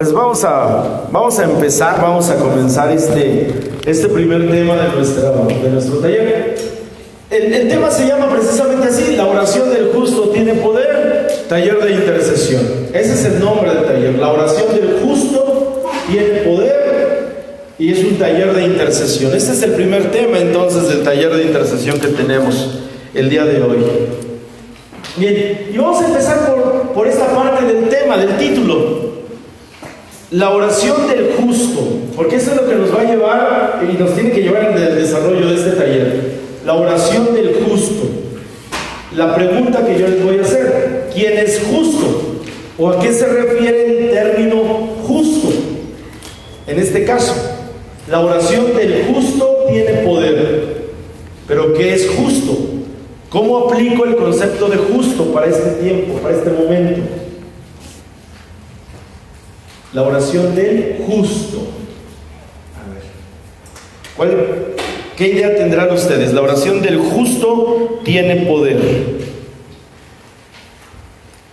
Pues vamos a empezar, vamos a comenzar este primer tema de nuestro taller. El tema se llama precisamente así: la oración del justo tiene poder, taller de intercesión. Ese es el nombre del taller, la oración del justo tiene poder y es un taller de intercesión. Este es el primer tema entonces del taller de intercesión que tenemos el día de hoy. Bien, y vamos a empezar por esta parte del tema, del título. La oración del justo, porque eso es lo que nos va a llevar y nos tiene que llevar en el desarrollo de este taller. La oración del justo. La pregunta que yo les voy a hacer: ¿quién es justo? ¿O a qué se refiere el término justo? En este caso, la oración del justo tiene poder. ¿Pero qué es justo? ¿Cómo aplico el concepto de justo para este tiempo, para este momento? La oración del justo. A ver, ¿qué idea tendrán ustedes? La oración del justo tiene poder.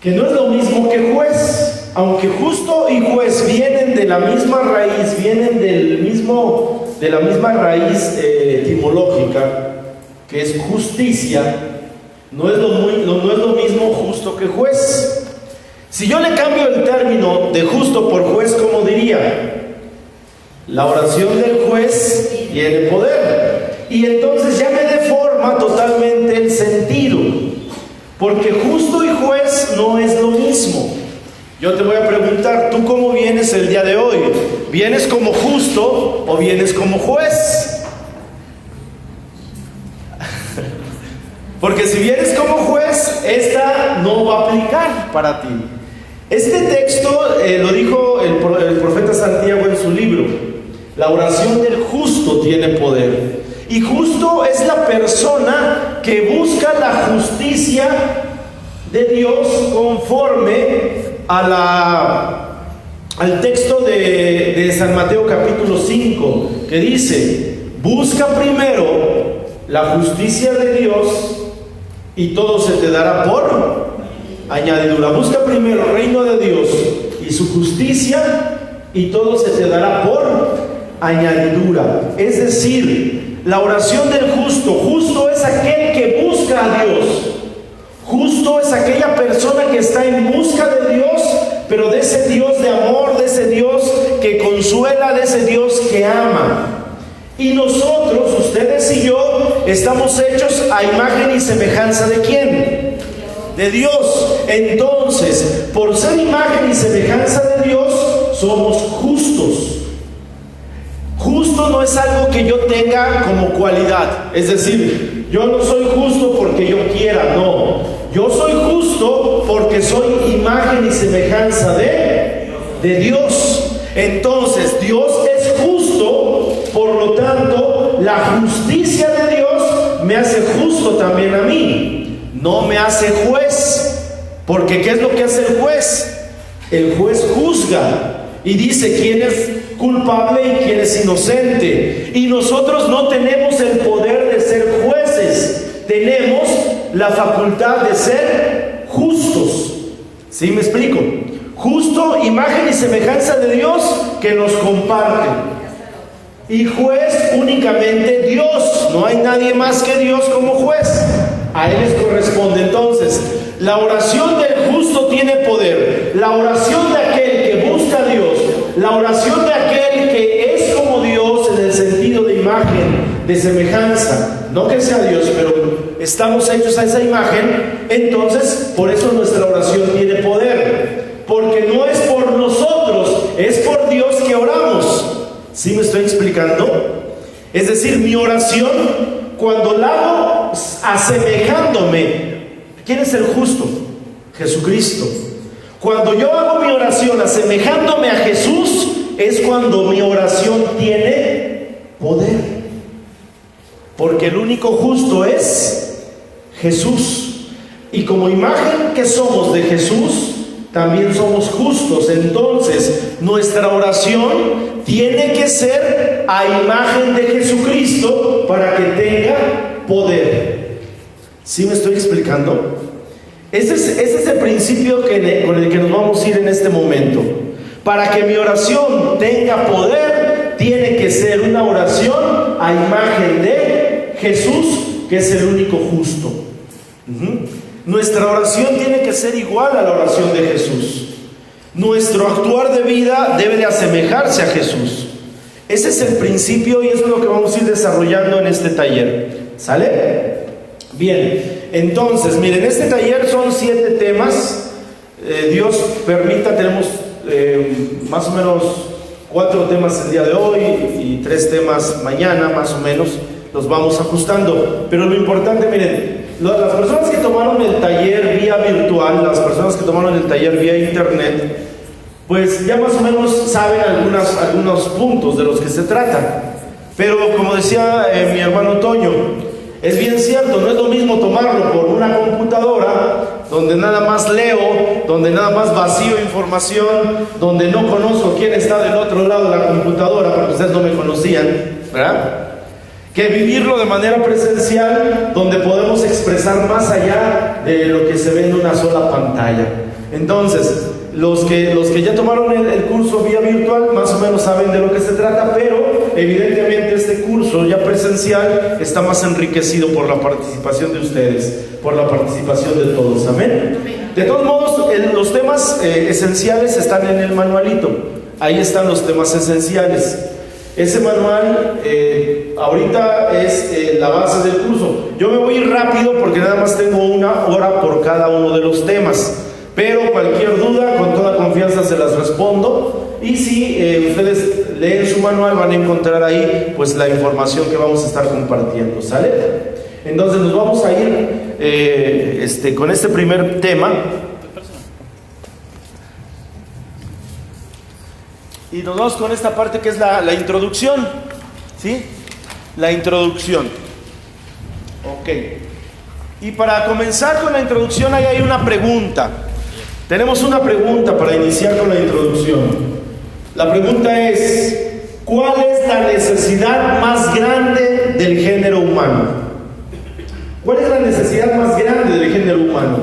Que no es lo mismo que juez. Aunque justo y juez vienen de la misma raíz, vienen de la misma raíz etimológica, que es justicia, no es lo mismo justo que juez. Si yo le cambio el término de justo por juez, ¿cómo diría? La oración del juez tiene poder. Y entonces ya me deforma totalmente el sentido, porque justo y juez no es lo mismo. Yo te voy a preguntar, ¿tú cómo vienes el día de hoy? ¿Vienes como justo o vienes como juez? Porque si vienes como juez, esta no va a aplicar para ti. Este texto lo dijo el profeta Santiago en su libro. La oración del justo tiene poder. Y justo es la persona que busca la justicia de Dios conforme al texto de San Mateo capítulo 5, que dice: busca primero la justicia de Dios y todo se te dará por añadidura. Busca primero el reino de Dios y su justicia y todo se te dará por añadidura. Es decir, la oración del justo. Justo es aquel que busca a Dios. Justo es aquella persona que está en busca de Dios, pero de ese Dios de amor, de ese Dios que consuela, de ese Dios que ama. Y nosotros, ustedes y yo, estamos hechos a imagen y semejanza ¿de quién? De Dios. Entonces, por ser imagen y semejanza de Dios, somos justos. Justo no es algo que yo tenga como cualidad. Es decir, yo no soy justo porque yo quiera, no. Yo soy justo porque soy imagen y semejanza de Dios. Entonces, Dios es justo, por lo tanto, la justicia de Dios me hace justo también a mí. No me hace juez, porque ¿qué es lo que hace el juez? El juez juzga y dice quién es culpable y quién es inocente. Y nosotros no tenemos el poder de ser jueces, tenemos la facultad de ser justos. ¿Sí me explico? Justo, imagen y semejanza de Dios que nos comparte. Y juez únicamente Dios. No hay nadie más que Dios como juez. A Él les corresponde. Entonces, la oración del justo tiene poder. La oración de aquel que busca a Dios, la oración de aquel que es como Dios en el sentido de imagen, de semejanza, no que sea Dios, pero estamos hechos a esa imagen. Entonces, por eso nuestra oración tiene poder, porque no es por nosotros, es por Dios que oramos. ¿Sí me estoy explicando? Es decir, mi oración, cuando la hago asemejándome, ¿quién es el justo? Jesucristo. Cuando yo hago mi oración asemejándome a Jesús, es cuando mi oración tiene poder. Porque el único justo es Jesús. Y como imagen que somos de Jesús, también somos justos. Entonces, nuestra oración tiene que ser a imagen de Jesucristo para que tenga poder. ¿Sí me estoy explicando? Ese es el principio con el que nos vamos a ir en este momento. Para que mi oración tenga poder, tiene que ser una oración a imagen de Jesús, que es el único justo. Nuestra oración tiene que ser igual a la oración de Jesús. Nuestro actuar de vida debe de asemejarse a Jesús. Ese es el principio y eso es lo que vamos a ir desarrollando en este taller. ¿Sale? Bien, entonces, miren, este taller son 7 temas. Dios permita, tenemos más o menos 4 temas el día de hoy y 3 temas mañana, más o menos. Los vamos ajustando. Pero lo importante, miren, las personas que tomaron el taller vía virtual, las personas que tomaron el taller vía internet, pues ya más o menos saben algunos puntos de los que se trata. Pero como decía mi hermano Toño, es bien cierto, no es lo mismo tomarlo por una computadora, donde nada más leo, donde nada más vacío información, donde no conozco quién está del otro lado de la computadora, porque ustedes no me conocían, ¿verdad? Que vivirlo de manera presencial, donde podemos expresar más allá de lo que se ve en una sola pantalla. Entonces, los que ya tomaron el curso vía virtual, más o menos saben de lo que se trata, pero evidentemente este curso ya presencial está más enriquecido por la participación de ustedes, por la participación de todos. Amén. De todos modos, los temas esenciales están en el manualito. Ahí están los temas esenciales. Ese manual ahorita es la base del curso. Yo me voy a ir rápido porque nada más tengo 1 hora por cada uno de los temas, pero cualquier duda con toda confianza se las respondo. Y si ustedes leen su manual, van a encontrar ahí pues la información que vamos a estar compartiendo. ¿Sale? Entonces nos vamos a ir con este primer tema. Y nos vamos con esta parte que es la introducción, ¿sí? La introducción. Ok. Y para comenzar con la introducción, ahí hay una pregunta. Tenemos una pregunta para iniciar con la introducción. La pregunta es: ¿cuál es la necesidad más grande del género humano? ¿Cuál es la necesidad más grande del género humano?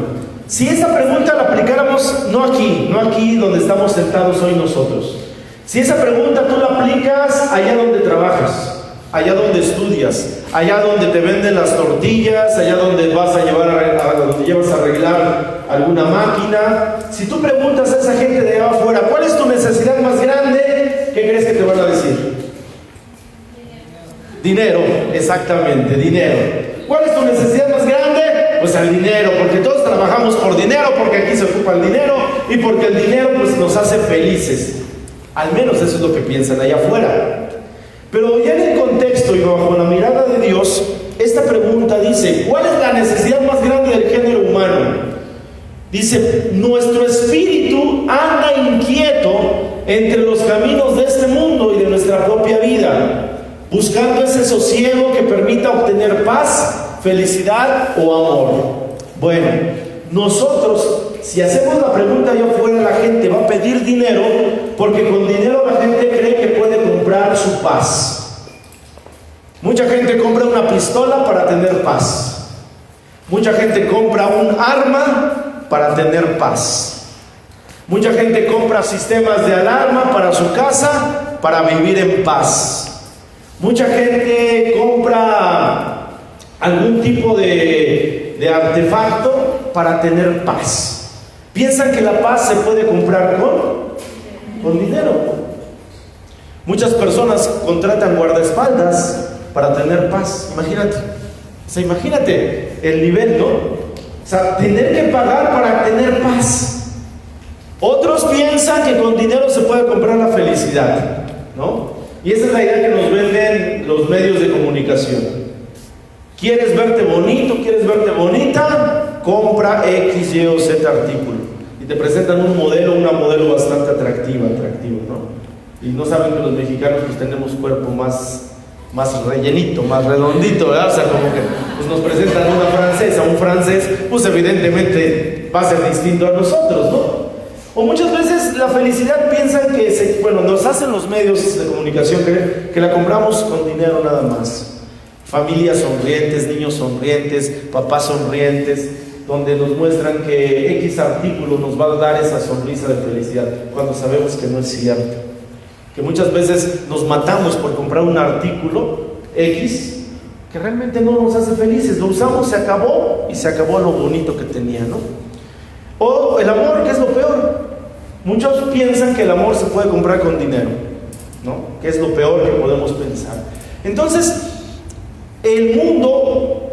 Si esa pregunta la aplicáramos, no aquí donde estamos sentados hoy nosotros. Si esa pregunta tú la aplicas allá donde trabajas, allá donde estudias, allá donde te venden las tortillas, allá donde vas a donde llevas a arreglar alguna máquina, si tú preguntas a esa gente de allá afuera, ¿cuál es tu necesidad más grande? ¿Qué crees que te van a decir? Dinero, exactamente, dinero. ¿Cuál es tu necesidad más grande? Pues el dinero, porque todos trabajamos por dinero, porque aquí se ocupa el dinero y porque el dinero pues nos hace felices. Al menos eso es lo que piensan allá afuera. Pero ya en el contexto y bajo la mirada de Dios, esta pregunta dice: ¿cuál es la necesidad más grande del género humano? Dice: nuestro espíritu anda inquieto entre los caminos de este mundo y de nuestra propia vida, buscando ese sosiego que permita obtener paz, felicidad o amor. Bueno, nosotros, si hacemos la pregunta allá afuera, la gente va a pedir dinero, porque con dinero la gente cree que puede comprar su paz. Mucha gente compra una pistola para tener paz. Mucha gente compra un arma para tener paz. Mucha gente compra sistemas de alarma para su casa para vivir en paz. Mucha gente compra algún tipo de artefacto para tener paz. Piensan que la paz se puede comprar con dinero. Muchas personas contratan guardaespaldas para tener paz. Imagínate. O sea, imagínate el nivel, ¿no? O sea, tener que pagar para tener paz. Otros piensan que con dinero se puede comprar la felicidad, ¿no? Y esa es la idea que nos venden los medios de comunicación. ¿Quieres verte bonito? ¿Quieres verte bonita? Compra X, Y o Z artículo. Y te presentan una modelo bastante atractivo, ¿no? Y no saben que los mexicanos pues tenemos cuerpo más rellenito, más redondito, ¿verdad? O sea, como que pues, nos presentan una francesa, un francés, pues evidentemente va a ser distinto a nosotros, ¿no? O muchas veces la felicidad piensan que nos hacen los medios de comunicación que la compramos con dinero nada más. Familias sonrientes, niños sonrientes, papás sonrientes, donde nos muestran que X artículo nos va a dar esa sonrisa de felicidad, cuando sabemos que no es cierto. Que muchas veces nos matamos por comprar un artículo X que realmente no nos hace felices. Lo usamos, se acabó, y se acabó lo bonito que tenía, ¿no? O el amor, que es lo peor. Muchos piensan que el amor se puede comprar con dinero, ¿no? Que es lo peor que podemos pensar. Entonces, el mundo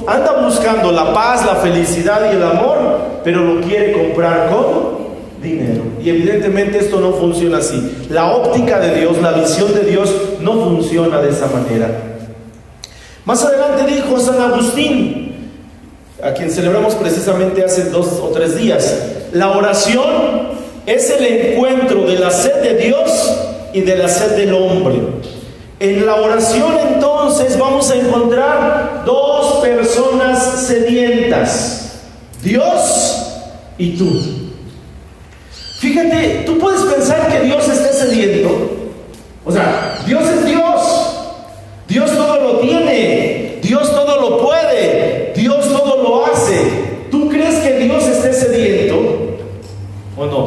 anda buscando la paz, la felicidad y el amor, pero lo quiere comprar con dinero. Y evidentemente esto no funciona así. La óptica de Dios, la visión de Dios no funciona de esa manera. Más adelante dijo San Agustín, a quien celebramos precisamente hace 2 o 3 días, la oración es el encuentro de la sed de Dios y de la sed del hombre. En la oración entonces vamos a encontrar 2 personas sedientas, Dios y tú. Fíjate, tú puedes pensar que Dios esté sediento. O sea, Dios es Dios. Dios todo lo tiene. Dios todo lo puede. Dios todo lo hace. ¿Tú crees que Dios esté sediento o no?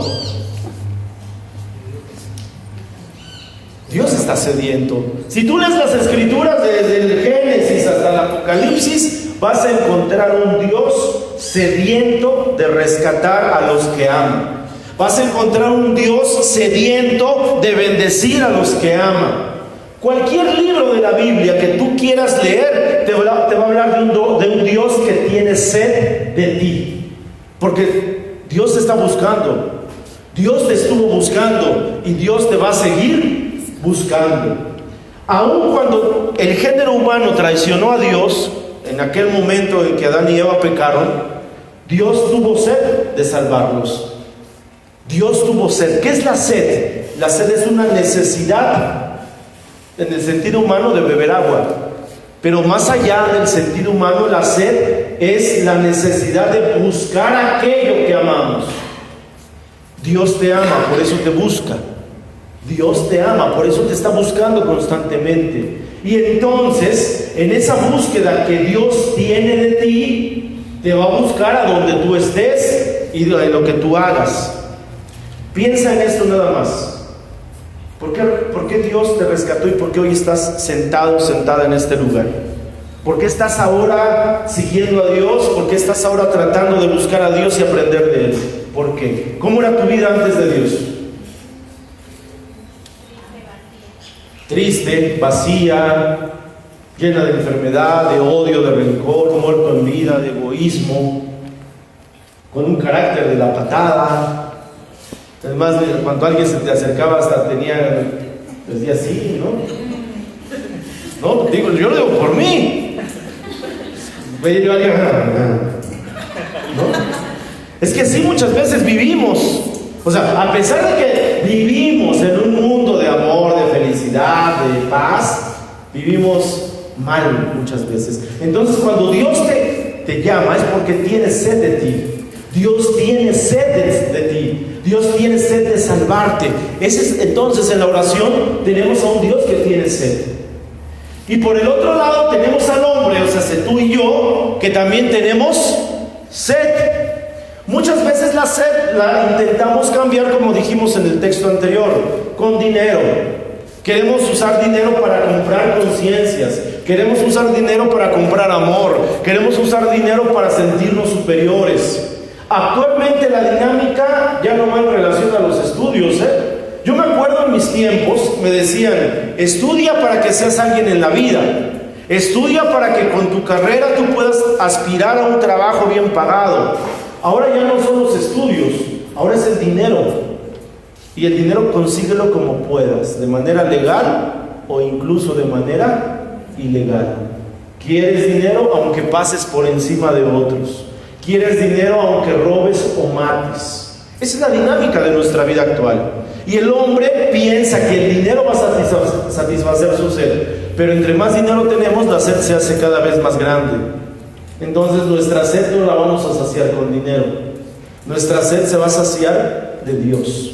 Dios está sediento. Si tú lees las escrituras desde el Génesis hasta el Apocalipsis, vas a encontrar un Dios sediento de rescatar a los que ama. Vas a encontrar un Dios sediento de bendecir a los que ama. Cualquier libro de la Biblia que tú quieras leer te va a hablar de un Dios que tiene sed de ti. Porque Dios te está buscando. Dios te estuvo buscando y Dios te va a seguir buscando. Aun cuando el género humano traicionó a Dios, en aquel momento en que Adán y Eva pecaron, Dios tuvo sed de salvarlos. Dios tuvo sed. ¿Qué es la sed? La sed es una necesidad en el sentido humano de beber agua. Pero más allá del sentido humano, la sed es la necesidad de buscar aquello que amamos. Dios te ama, por eso te busca. Dios te ama, por eso te está buscando constantemente. Y entonces, en esa búsqueda que Dios tiene de ti, te va a buscar a donde tú estés y en lo que tú hagas. Piensa en esto nada más. ¿Por qué Dios te rescató y por qué hoy estás sentado, sentada en este lugar? ¿Por qué estás ahora siguiendo a Dios? ¿Por qué estás ahora tratando de buscar a Dios y aprender de Él? ¿Por qué? ¿Cómo era tu vida antes de Dios? Triste, vacía, llena de enfermedad, de odio, de rencor, muerto en vida, de egoísmo, con un carácter de la patada. Además, cuando alguien se te acercaba hasta decía sí, ¿no? No, digo, yo lo digo por mí. Veía yo a alguien, ¿no? Es que sí, muchas veces vivimos, o sea, a pesar de que vivimos en un mundo de amor, de felicidad, de paz, vivimos mal muchas veces. Entonces, cuando Dios te llama es porque tiene sed de ti. Dios tiene sed de ti. Dios tiene sed de salvarte. Entonces en la oración tenemos a un Dios que tiene sed. Y por el otro lado tenemos al hombre, o sea, tú y yo, que también tenemos sed. Muchas veces la sed la intentamos cambiar, como dijimos en el texto anterior, con dinero. Queremos usar dinero para comprar conciencias. Queremos usar dinero para comprar amor. Queremos usar dinero para sentirnos superiores. Actualmente la dinámica ya no va en relación a los estudios, Yo me acuerdo en mis tiempos, me decían, estudia para que seas alguien en la vida. Estudia para que con tu carrera tú puedas aspirar a un trabajo bien pagado. Ahora ya no son los estudios, ahora es el dinero. Y el dinero consíguelo como puedas, de manera legal o incluso de manera ilegal. ¿Quieres dinero aunque pases por encima de otros? ¿Quieres dinero aunque robes o mates? Esa es la dinámica de nuestra vida actual. Y el hombre piensa que el dinero va a satisfacer su sed. Pero entre más dinero tenemos, la sed se hace cada vez más grande. Entonces nuestra sed no la vamos a saciar con dinero. Nuestra sed se va a saciar de Dios.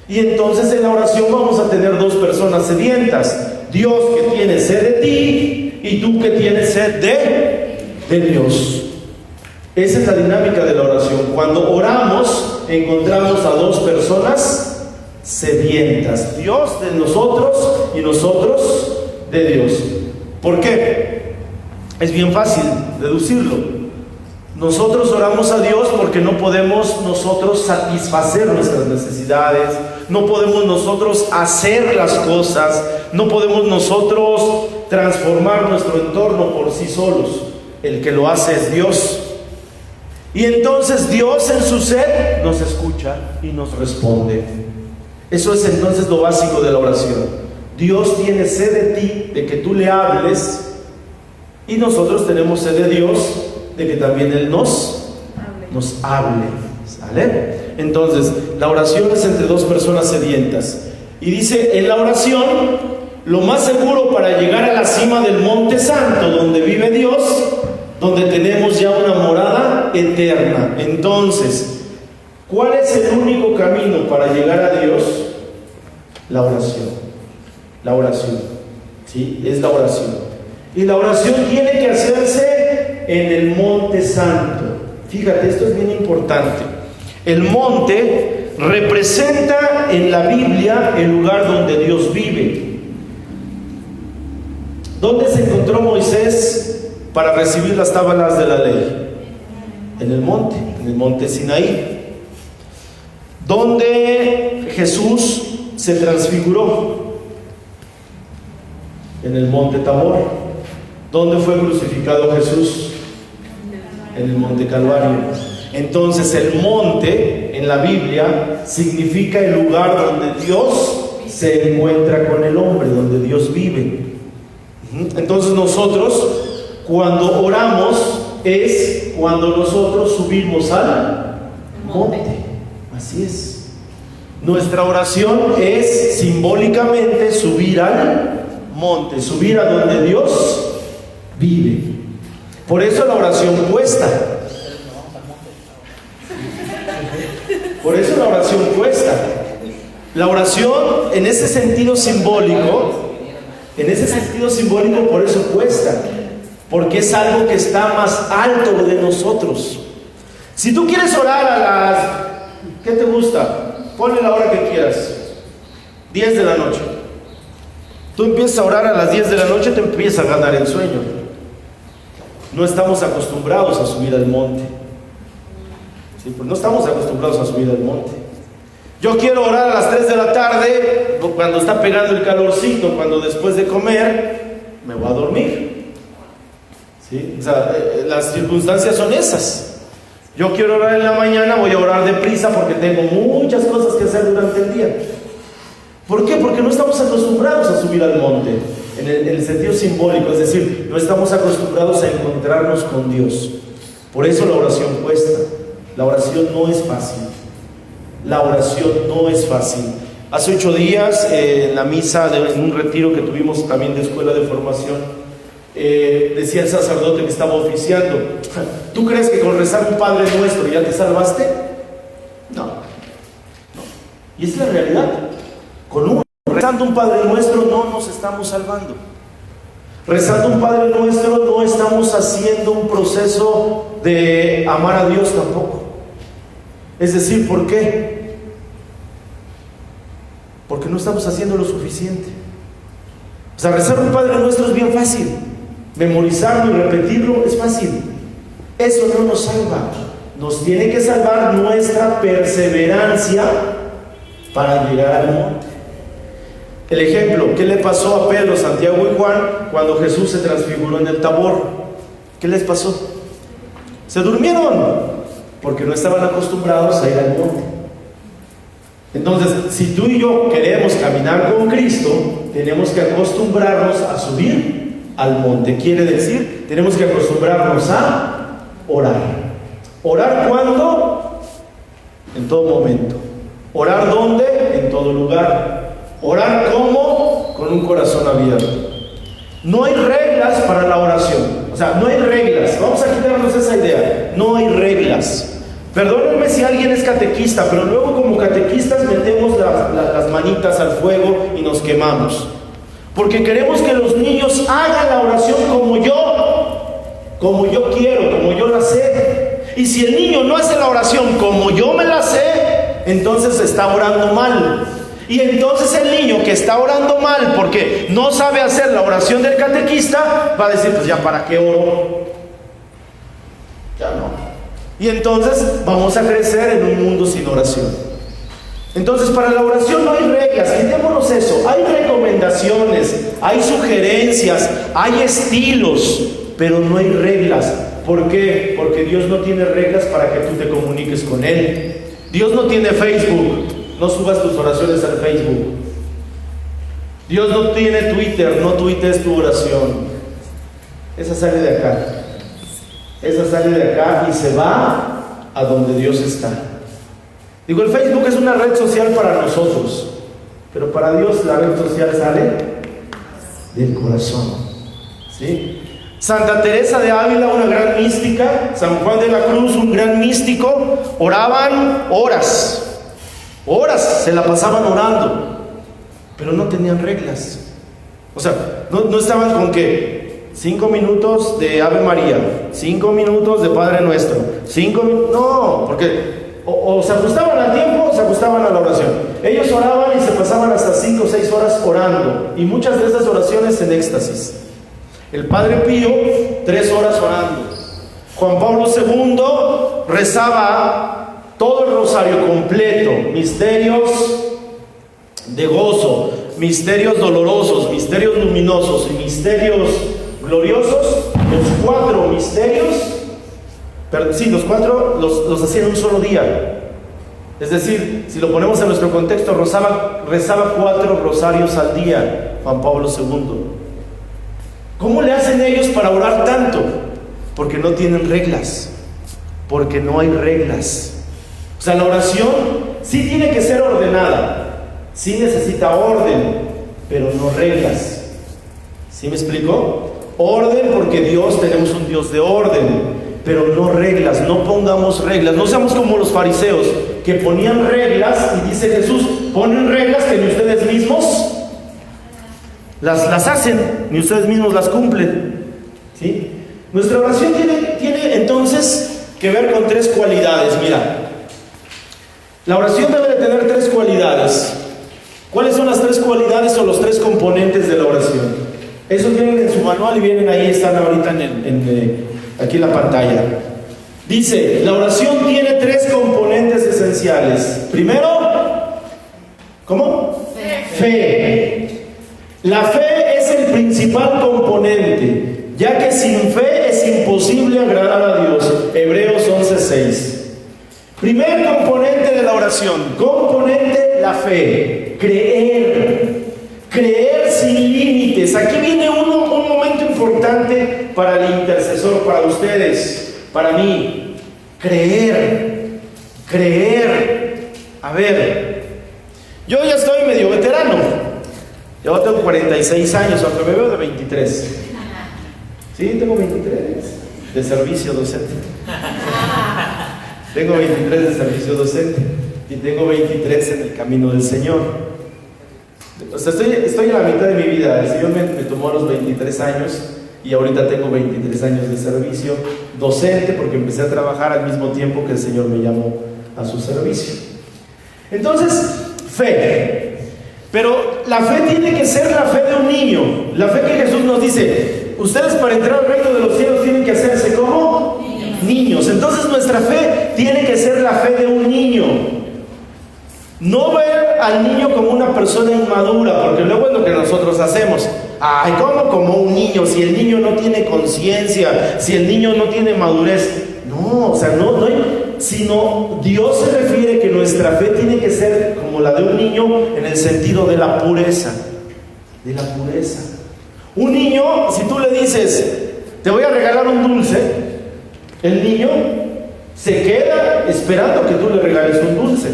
Y entonces en la oración vamos a tener 2 personas sedientas. Dios que tiene sed de ti y tú que tienes sed de Dios. Esa es la dinámica de la oración. Cuando oramos, encontramos a dos personas sedientas. Dios de nosotros y nosotros de Dios. ¿Por qué? Es bien fácil deducirlo. Nosotros oramos a Dios porque no podemos nosotros satisfacer nuestras necesidades, no podemos nosotros hacer las cosas, no podemos nosotros transformar nuestro entorno por sí solos. El que lo hace es Dios. Y entonces Dios en su sed nos escucha y nos responde. Eso es entonces lo básico de la oración. Dios tiene sed de ti, de que tú le hables, y nosotros tenemos sed de Dios, de que también Él nos hable. ¿Sale? Entonces, la oración es entre dos personas sedientas. Y dice, en la oración, lo más seguro para llegar a la cima del Monte Santo, donde vive Dios, donde tenemos ya una morada eterna. Entonces, ¿cuál es el único camino para llegar a Dios? La oración. La oración. ¿Sí? Es la oración. Y la oración tiene que hacerse en el Monte Santo. Fíjate, esto es bien importante. El monte representa en la Biblia el lugar donde Dios vive. ¿Dónde se encontró Moisés para recibir las tablas de la ley? En el monte Sinaí. ¿Dónde Jesús se transfiguró? En el monte Tabor. ¿Dónde fue crucificado Jesús? En el monte Calvario. Entonces el monte en la Biblia significa el lugar donde Dios se encuentra con el hombre, donde Dios vive. Entonces nosotros cuando oramos es cuando nosotros subimos al monte. Así es. Nuestra oración es simbólicamente subir al monte, subir a donde Dios vive. Por eso la oración cuesta. Por eso la oración cuesta. La oración en ese sentido simbólico, por eso cuesta. Porque es algo que está más alto de nosotros. Si tú quieres orar a las, ¿qué te gusta? Ponle la hora que quieras. 10 de la noche. Tú empiezas a orar a las 10 de la noche, te empieza a ganar el sueño. No estamos acostumbrados a subir al monte. Sí, pues no estamos acostumbrados a subir al monte. Yo quiero orar a las 3 de la tarde, cuando está pegando el calorcito, cuando después de comer, me voy a dormir. ¿Sí? O sea, las circunstancias son esas. Yo quiero orar en la mañana, voy a orar deprisa porque tengo muchas cosas que hacer durante el día. ¿Por qué? Porque no estamos acostumbrados a subir al monte, en el sentido simbólico, es decir, no estamos acostumbrados a encontrarnos con Dios. Por eso la oración cuesta. La oración no es fácil. La oración no es fácil. Hace 8 días, en la misa, en un retiro que tuvimos también de escuela de formación, decía el sacerdote que estaba oficiando: ¿tú crees que con rezar un Padre Nuestro ya te salvaste? No. Y es la realidad. Rezando un Padre Nuestro no nos estamos salvando. Rezando un Padre Nuestro no estamos haciendo un proceso de amar a Dios tampoco. Es decir, ¿por qué? Porque no estamos haciendo lo suficiente. O sea, rezar un Padre Nuestro es bien fácil. Memorizarlo y repetirlo es fácil. Eso no nos salva. Nos tiene que salvar nuestra perseverancia para llegar al monte. El ejemplo, ¿qué le pasó a Pedro, Santiago y Juan cuando Jesús se transfiguró en el Tabor? ¿Qué les pasó? Se durmieron porque no estaban acostumbrados a ir al monte. Entonces, si tú y yo queremos caminar con Cristo, tenemos que acostumbrarnos a subir al monte. Quiere decir, tenemos que acostumbrarnos a orar. ¿Orar cuándo? En todo momento. ¿Orar dónde? En todo lugar. ¿Orar cómo? Con un corazón abierto. No hay reglas para la oración. O sea, no hay reglas. Vamos a quitarnos esa idea. No hay reglas. Perdónenme si alguien es catequista, pero luego como catequistas metemos las manitas al fuego y nos quemamos. Porque queremos que los niños hagan la oración como yo quiero, como yo la sé. Y si el niño no hace la oración como yo me la sé, entonces está orando mal. Y entonces el niño que está orando mal porque no sabe hacer la oración del catequista, va a decir, pues ya para qué oro, ya no. Y entonces vamos a crecer en un mundo sin oración. Entonces para la oración no hay reglas, quitémonos eso. Hay recomendaciones, hay sugerencias, hay estilos, pero no hay reglas. ¿Por qué? Porque Dios no tiene reglas para que tú te comuniques con Él. Dios no tiene Facebook. No subas tus oraciones al Facebook. Dios no tiene Twitter, no tuitees tu oración. Esa sale de acá. Esa sale de acá y se va a donde Dios está. Digo, el Facebook es una red social para nosotros, pero para Dios la red social sale del corazón. ¿Sí? Santa Teresa de Ávila, una gran mística, San Juan de la Cruz, un gran místico, oraban horas, se la pasaban orando, pero no tenían reglas. O sea, no estaban con que 5 minutos de Ave María, 5 minutos de Padre Nuestro, 5 minutos, no, porque o se ajustaban al tiempo o se ajustaban a la oración. Ellos oraban y se pasaban hasta 5 o 6 horas orando, y muchas de esas oraciones en éxtasis. El Padre Pío, 3 horas orando. Juan Pablo II rezaba todo el rosario completo, misterios de gozo, misterios dolorosos, misterios luminosos y misterios gloriosos. Los 4 misterios, los 4 los hacía en un solo día. Es decir, si lo ponemos en nuestro contexto, rezaba 4 rosarios al día Juan Pablo II. ¿Cómo le hacen ellos para orar tanto? Porque no tienen reglas, porque no hay reglas. O sea, la oración sí tiene que ser ordenada, sí necesita orden, pero no reglas. ¿Sí me explico? Orden, porque tenemos un Dios de orden, pero no reglas. No pongamos reglas, no seamos como los fariseos que ponían reglas, y dice Jesús, ponen reglas que ni ustedes mismos las hacen, ni ustedes mismos las cumplen. ¿Sí? Nuestra oración tiene entonces que ver con 3 cualidades. Mira, la oración debe de tener 3 cualidades. ¿Cuáles son las 3 cualidades o los 3 componentes de la oración? Esos vienen en su manual y vienen ahí, están ahorita aquí en la pantalla. Dice, la oración tiene 3 componentes esenciales. Primero, ¿cómo? Fe. La fe es el principal componente, ya que sin fe es imposible agradar a Dios. Hebreos 11:6. Primer componente de la oración, componente, la fe. Creer sin límites. Aquí viene un momento importante para el intercesor, para ustedes, para mí. Creer. A ver, yo ya estoy medio veterano. Yo tengo 46 años, aunque me veo de 23. Sí, tengo 23 de servicio docente. Tengo 23 de servicio docente y tengo 23 en el camino del Señor. O sea, estoy en la mitad de mi vida. El Señor me tomó a los 23 años y ahorita tengo 23 años de servicio docente, porque empecé a trabajar al mismo tiempo que el Señor me llamó a su servicio. Entonces, fe. Pero la fe tiene que ser la fe de un niño. La fe que Jesús nos dice, ustedes para entrar al reino de los cielos tienen que hacerse como niños. Entonces nuestra fe tiene que ser la fe de un niño. No ver al niño como una persona inmadura, porque luego es lo que nosotros hacemos. Ay, ¿cómo como un niño? Si el niño no tiene conciencia, si el niño no tiene madurez. No, o sea, no hay, sino Dios se refiere que nuestra fe tiene que ser como la de un niño, en el sentido de la pureza. De la pureza. Un niño, si tú le dices, te voy a regalar un dulce, el niño se queda esperando que tú le regales un dulce.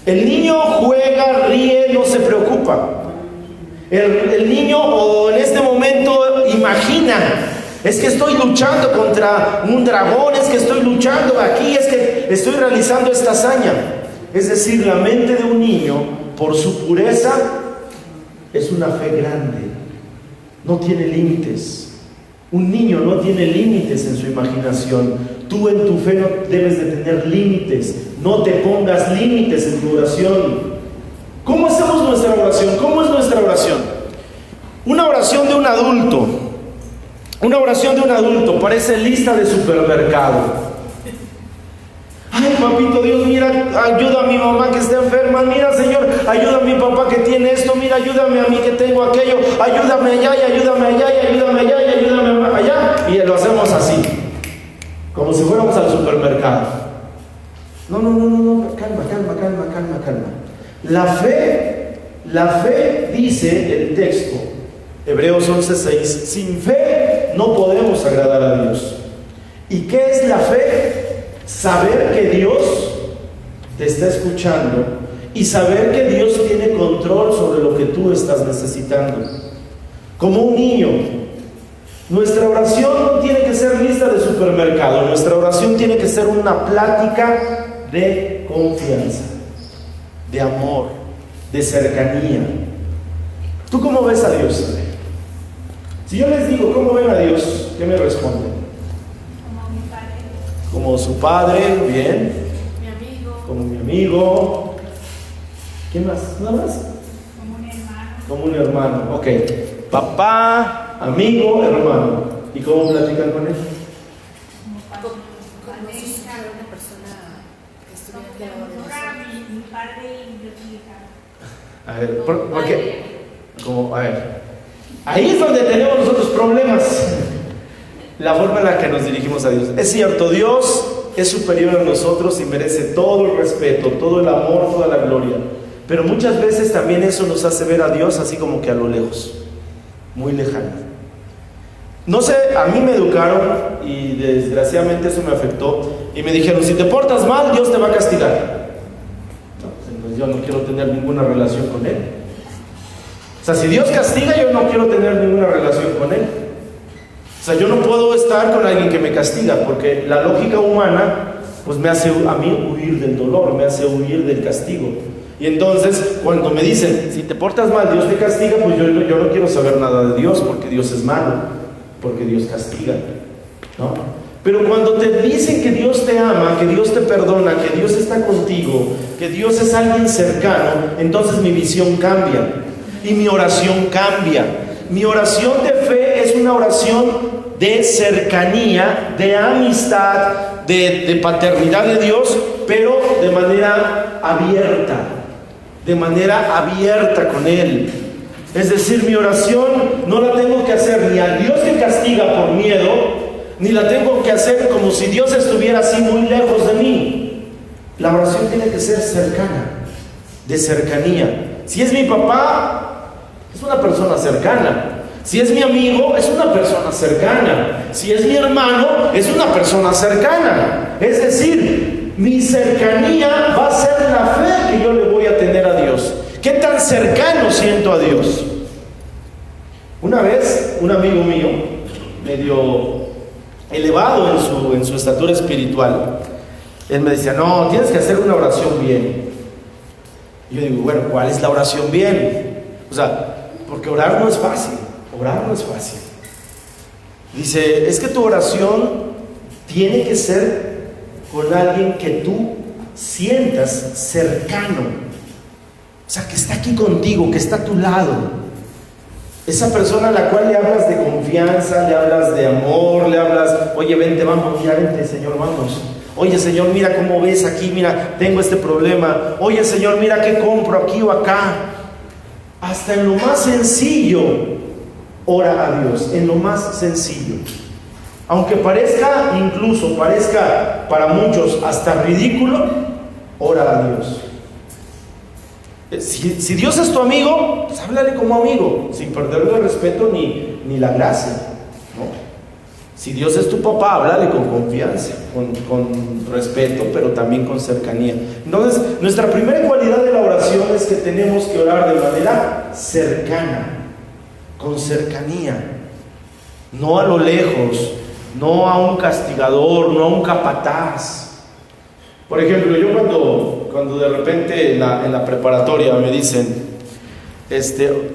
El niño juega, ríe, no se preocupa. El niño, o en este momento, imagina, es que estoy luchando contra un dragón, es que estoy luchando aquí, es que estoy realizando esta hazaña. Es decir, la mente de un niño, por su pureza, es una fe grande, no tiene límites. Un niño no tiene límites en su imaginación. Tú en tu fe no debes de tener límites. No te pongas límites en tu oración. ¿Cómo hacemos nuestra oración? ¿Cómo es nuestra oración? Una oración de un adulto. Una oración de un adulto parece lista de supermercado. Ay, papito Dios, mira, ayuda a mi mamá que está enferma. Mira, Señor, ayuda a mi papá que tiene esto. Mira, ayúdame a mí que tengo aquello. Ayúdame allá y ayúdame allá y ayúdame allá y ayúdame allá. Y lo hacemos así, como si fuéramos al supermercado. No, calma. La fe dice el texto, Hebreos 11:6, sin fe no podemos agradar a Dios. ¿Y qué es la fe? Saber que Dios te está escuchando y saber que Dios tiene control sobre lo que tú estás necesitando. Como un niño, nuestra oración no tiene que ser lista de supermercado. Nuestra oración tiene que ser una plática de confianza, de amor, de cercanía. ¿Tú cómo ves a Dios? Si yo les digo, ¿cómo ven a Dios? ¿Qué me responden? Como su padre, bien. Mi amigo. Como mi amigo. ¿Quién más? ¿Nada más? Como un hermano. Como un hermano, ok. Papá, amigo, hermano. ¿Y cómo platican con él? Como si fuera una persona que estuviera al lado de nosotros. Mi padre y mi hija. A ver, ¿por qué? Como, a ver. Ahí es donde tenemos nosotros problemas. La forma en la que nos dirigimos a Dios. Es cierto, Dios es superior a nosotros y merece todo el respeto, todo el amor, toda la gloria. Pero muchas veces también eso nos hace ver a Dios así como que a lo lejos, muy lejano. No sé, a mí me educaron y desgraciadamente eso me afectó y me dijeron, si te portas mal, Dios te va a castigar. No, pues yo no quiero tener ninguna relación con Él. O sea, si Dios castiga, yo no quiero tener ninguna relación con Él. O sea, yo no puedo estar con alguien que me castiga, porque la lógica humana pues me hace a mí huir del dolor, me hace huir del castigo. Y entonces cuando me dicen, si te portas mal, Dios te castiga, pues yo no quiero saber nada de Dios, porque Dios es malo, porque Dios castiga, ¿no? Pero cuando te dicen que Dios te ama, que Dios te perdona, que Dios está contigo, que Dios es alguien cercano, entonces mi visión cambia y mi oración cambia. Mi oración de fe es una oración de cercanía, de amistad, de paternidad de Dios, pero de manera abierta con Él. Es decir, mi oración no la tengo que hacer ni al Dios que castiga por miedo, ni la tengo que hacer como si Dios estuviera así muy lejos de mí. La oración tiene que ser cercana, de cercanía. Si es mi papá, es una persona cercana. Si es mi amigo, es una persona cercana. Si es mi hermano, es una persona cercana. Es decir, mi cercanía va a ser la fe que yo le voy a tener a Dios. ¿Qué tan cercano siento a Dios? Una vez, un amigo mío, medio elevado en su estatura espiritual, él me decía, no, tienes que hacer una oración bien. Y yo digo, bueno, ¿cuál es la oración bien? O sea, porque orar no es fácil. Dice, es que tu oración tiene que ser con alguien que tú sientas cercano. O sea, que está aquí contigo, que está a tu lado. Esa persona a la cual le hablas de confianza, le hablas de amor, le hablas, oye, vente, vamos, ya vente, Señor, vamos. Oye, Señor, mira cómo ves aquí, mira, tengo este problema. Oye, Señor, mira qué compro aquí o acá. Hasta en lo más sencillo, ora a Dios, en lo más sencillo. Aunque parezca para muchos hasta ridículo, ora a Dios. Si Dios es tu amigo, pues háblale como amigo, sin perderle el respeto ni la gracia, ¿no? Si Dios es tu papá, háblale con confianza, con respeto, pero también con cercanía. Entonces, nuestra primera cualidad de la oración es que tenemos que orar de manera cercana, con cercanía, no a lo lejos, no a un castigador, no a un capataz. Por ejemplo, yo cuando de repente en la preparatoria me dicen,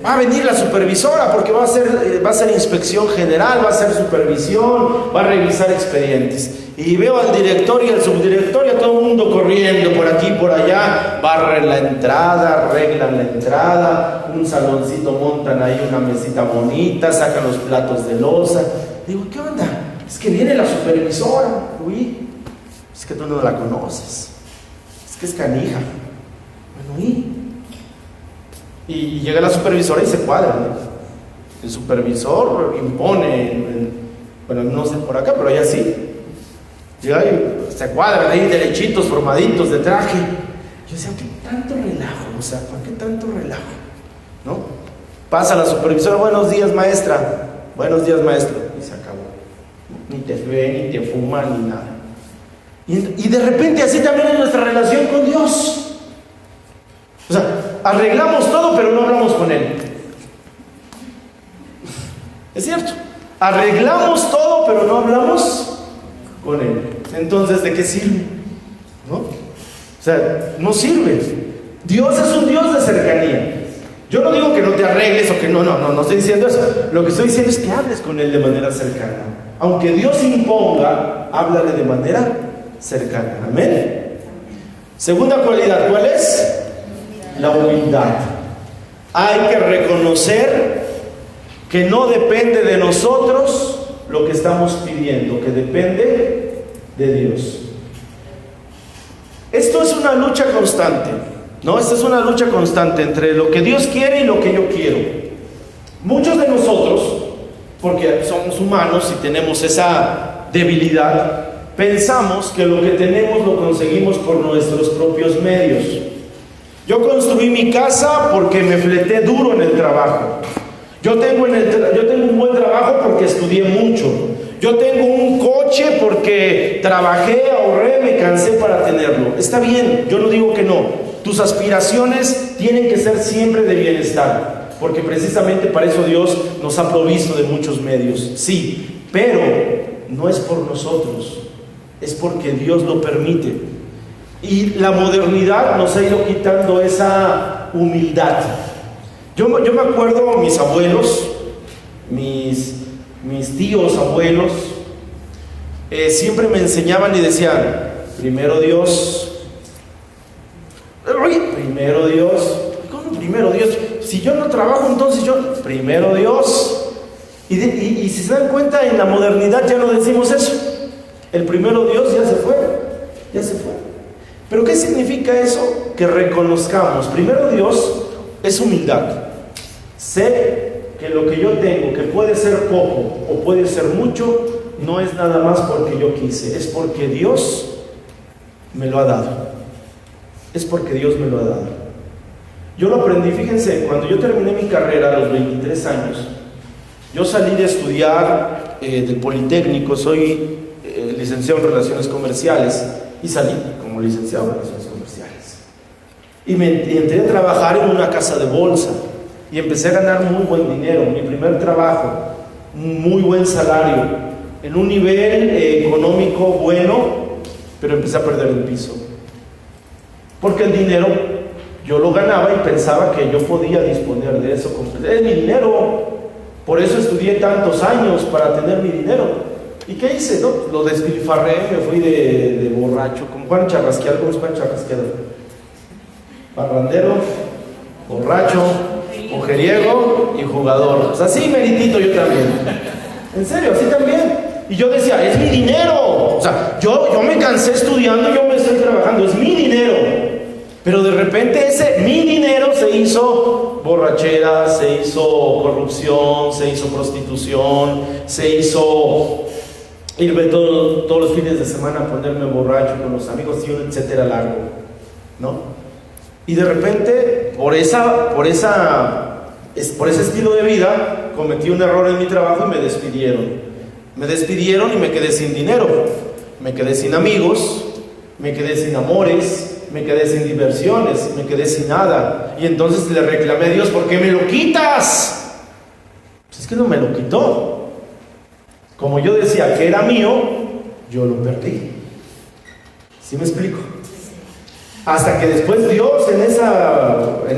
va a venir la supervisora porque va a hacer inspección general, va a hacer supervisión, va a revisar expedientes. Y veo al director y al subdirector y a todo el mundo corriendo por aquí y por allá, barren la entrada, arreglan la entrada, un saloncito montan ahí una mesita bonita, sacan los platos de loza. Digo, ¿qué onda? Es que viene la supervisora. Uy, es que tú no la conoces, es que es canija. Bueno, y llega la supervisora y se cuadra, ¿no? El supervisor impone, bueno, no sé por acá, pero allá sí. Llega y se cuadran ahí derechitos, formaditos de traje. Yo decía, ¿qué tanto relajo? O sea, ¿por qué tanto relajo? ¿No? Pasa la supervisora, buenos días, maestra. Buenos días, maestro. Y se acabó. Ni te ve, ni te fuma, ni nada. Y de repente así también es nuestra relación con Dios. O sea, arreglamos todo, pero no hablamos con Él. Es cierto. Arreglamos todo, pero no hablamos con Él. Entonces, ¿de qué sirve? ¿No? O sea, no sirve. Dios es un Dios de cercanía. Yo no digo que no te arregles o que no estoy diciendo eso. Lo que estoy diciendo es que hables con Él de manera cercana. Aunque Dios imponga, háblale de manera cercana. Amén. Segunda cualidad, ¿cuál es? La humildad. Hay que reconocer que no depende de nosotros lo que estamos pidiendo, que depende de Dios. Esto es una lucha constante, ¿no? Esta es una lucha constante entre lo que Dios quiere y lo que yo quiero. Muchos de nosotros, porque somos humanos y tenemos esa debilidad, pensamos que lo que tenemos lo conseguimos por nuestros propios medios. Yo construí mi casa porque me fleté duro en el trabajo. Yo tengo un buen trabajo porque estudié mucho. Yo tengo un coche porque trabajé, ahorré, me cansé para tenerlo. Está bien, yo no digo que no. Tus aspiraciones tienen que ser siempre de bienestar, porque precisamente para eso Dios nos ha provisto de muchos medios. Sí, pero no es por nosotros, es porque Dios lo permite. Y la modernidad nos ha ido quitando esa humildad. Yo me acuerdo, mis abuelos, mis tíos abuelos, siempre me enseñaban y decían, primero Dios. Oye, primero Dios. ¿Cómo primero Dios? Si yo no trabajo, entonces primero Dios. Y si se dan cuenta, en la modernidad ya no decimos eso. El primero Dios ya se fue. ¿Pero qué significa eso? Que reconozcamos, primero Dios es humildad. Sé que lo que yo tengo, que puede ser poco o puede ser mucho, no es nada más porque yo quise, es porque Dios me lo ha dado. Es porque Dios me lo ha dado. Yo lo aprendí, fíjense, cuando yo terminé mi carrera a los 23 años, yo salí de estudiar del Politécnico, soy licenciado en Relaciones Comerciales, y salí como licenciado en Relaciones Comerciales. Y entré a trabajar en una casa de bolsa. Y empecé a ganar muy buen dinero, mi primer trabajo, un muy buen salario, en un nivel económico bueno, pero empecé a perder el piso. Porque el dinero yo lo ganaba y pensaba que yo podía disponer de eso. Es mi dinero, por eso estudié tantos años para tener mi dinero. ¿Y qué hice? No? Lo despilfarré, me fui de borracho, como Juan Charrasqueado. ¿Cómo es Juan Charrasqueado? Parrandero, borracho, mujeriego y jugador. O sea, así meritito yo también. En serio, así también. Y yo decía, es mi dinero. O sea, yo me cansé estudiando, yo me estoy trabajando, es mi dinero. Pero de repente mi dinero se hizo borrachera, se hizo corrupción, se hizo prostitución, se hizo irme todos los fines de semana a ponerme borracho con los amigos y un etcétera largo, ¿no? Y de repente, por ese estilo de vida, cometí un error en mi trabajo y me despidieron. Me despidieron y me quedé sin dinero, me quedé sin amigos, me quedé sin amores, me quedé sin diversiones, me quedé sin nada. Y entonces le reclamé a Dios, ¿por qué me lo quitas? Pues es que no me lo quitó. Como yo decía que era mío, yo lo perdí. ¿Sí me explico? Hasta que después Dios en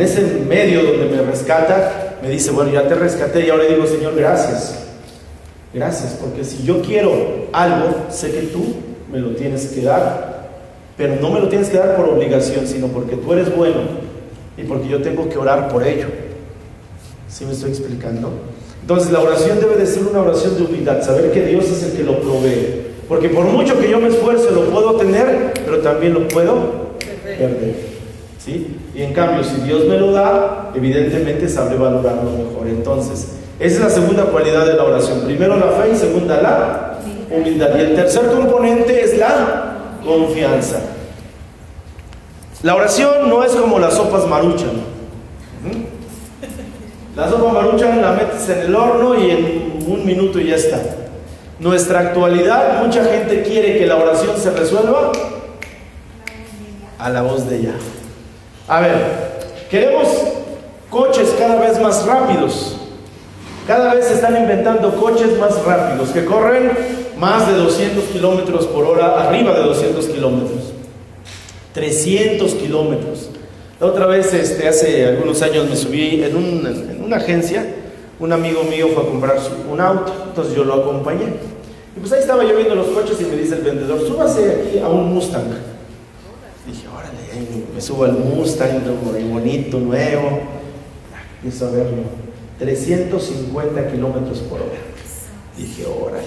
ese medio donde me rescata, me dice, bueno, ya te rescaté, y ahora digo, Señor, gracias, porque si yo quiero algo, sé que tú me lo tienes que dar, pero no me lo tienes que dar por obligación, sino porque tú eres bueno y porque yo tengo que orar por ello. ¿Sí me estoy explicando? Entonces la oración debe de ser una oración de humildad, saber que Dios es el que lo provee, porque por mucho que yo me esfuerce lo puedo tener, pero también lo puedo perder. ¿Sí? Y en cambio, si Dios me lo da, evidentemente sabré valorarlo mejor. Entonces, esa es la segunda cualidad de la oración. Primero la fe y segunda la humildad. Y el tercer componente es la confianza. La oración no es como las sopas Maruchan. La sopa Maruchan la metes en el horno y en un minuto ya está. Nuestra actualidad, mucha gente quiere que la oración se resuelva a la voz de ella. A ver, queremos coches cada vez más rápidos. Cada vez se están inventando coches más rápidos que corren más de 200 kilómetros por hora, arriba de 200 kilómetros, 300 kilómetros. La otra vez, hace algunos años me subí en una agencia. Un amigo mío fue a comprar un auto, entonces yo lo acompañé. Y pues ahí estaba yo viendo los coches y me dice el vendedor: súbase aquí a un Mustang. Dije: órale, me subo al Mustang, muy bonito, nuevo. Empiezo a verlo, 350 kilómetros por hora. Dije: órale.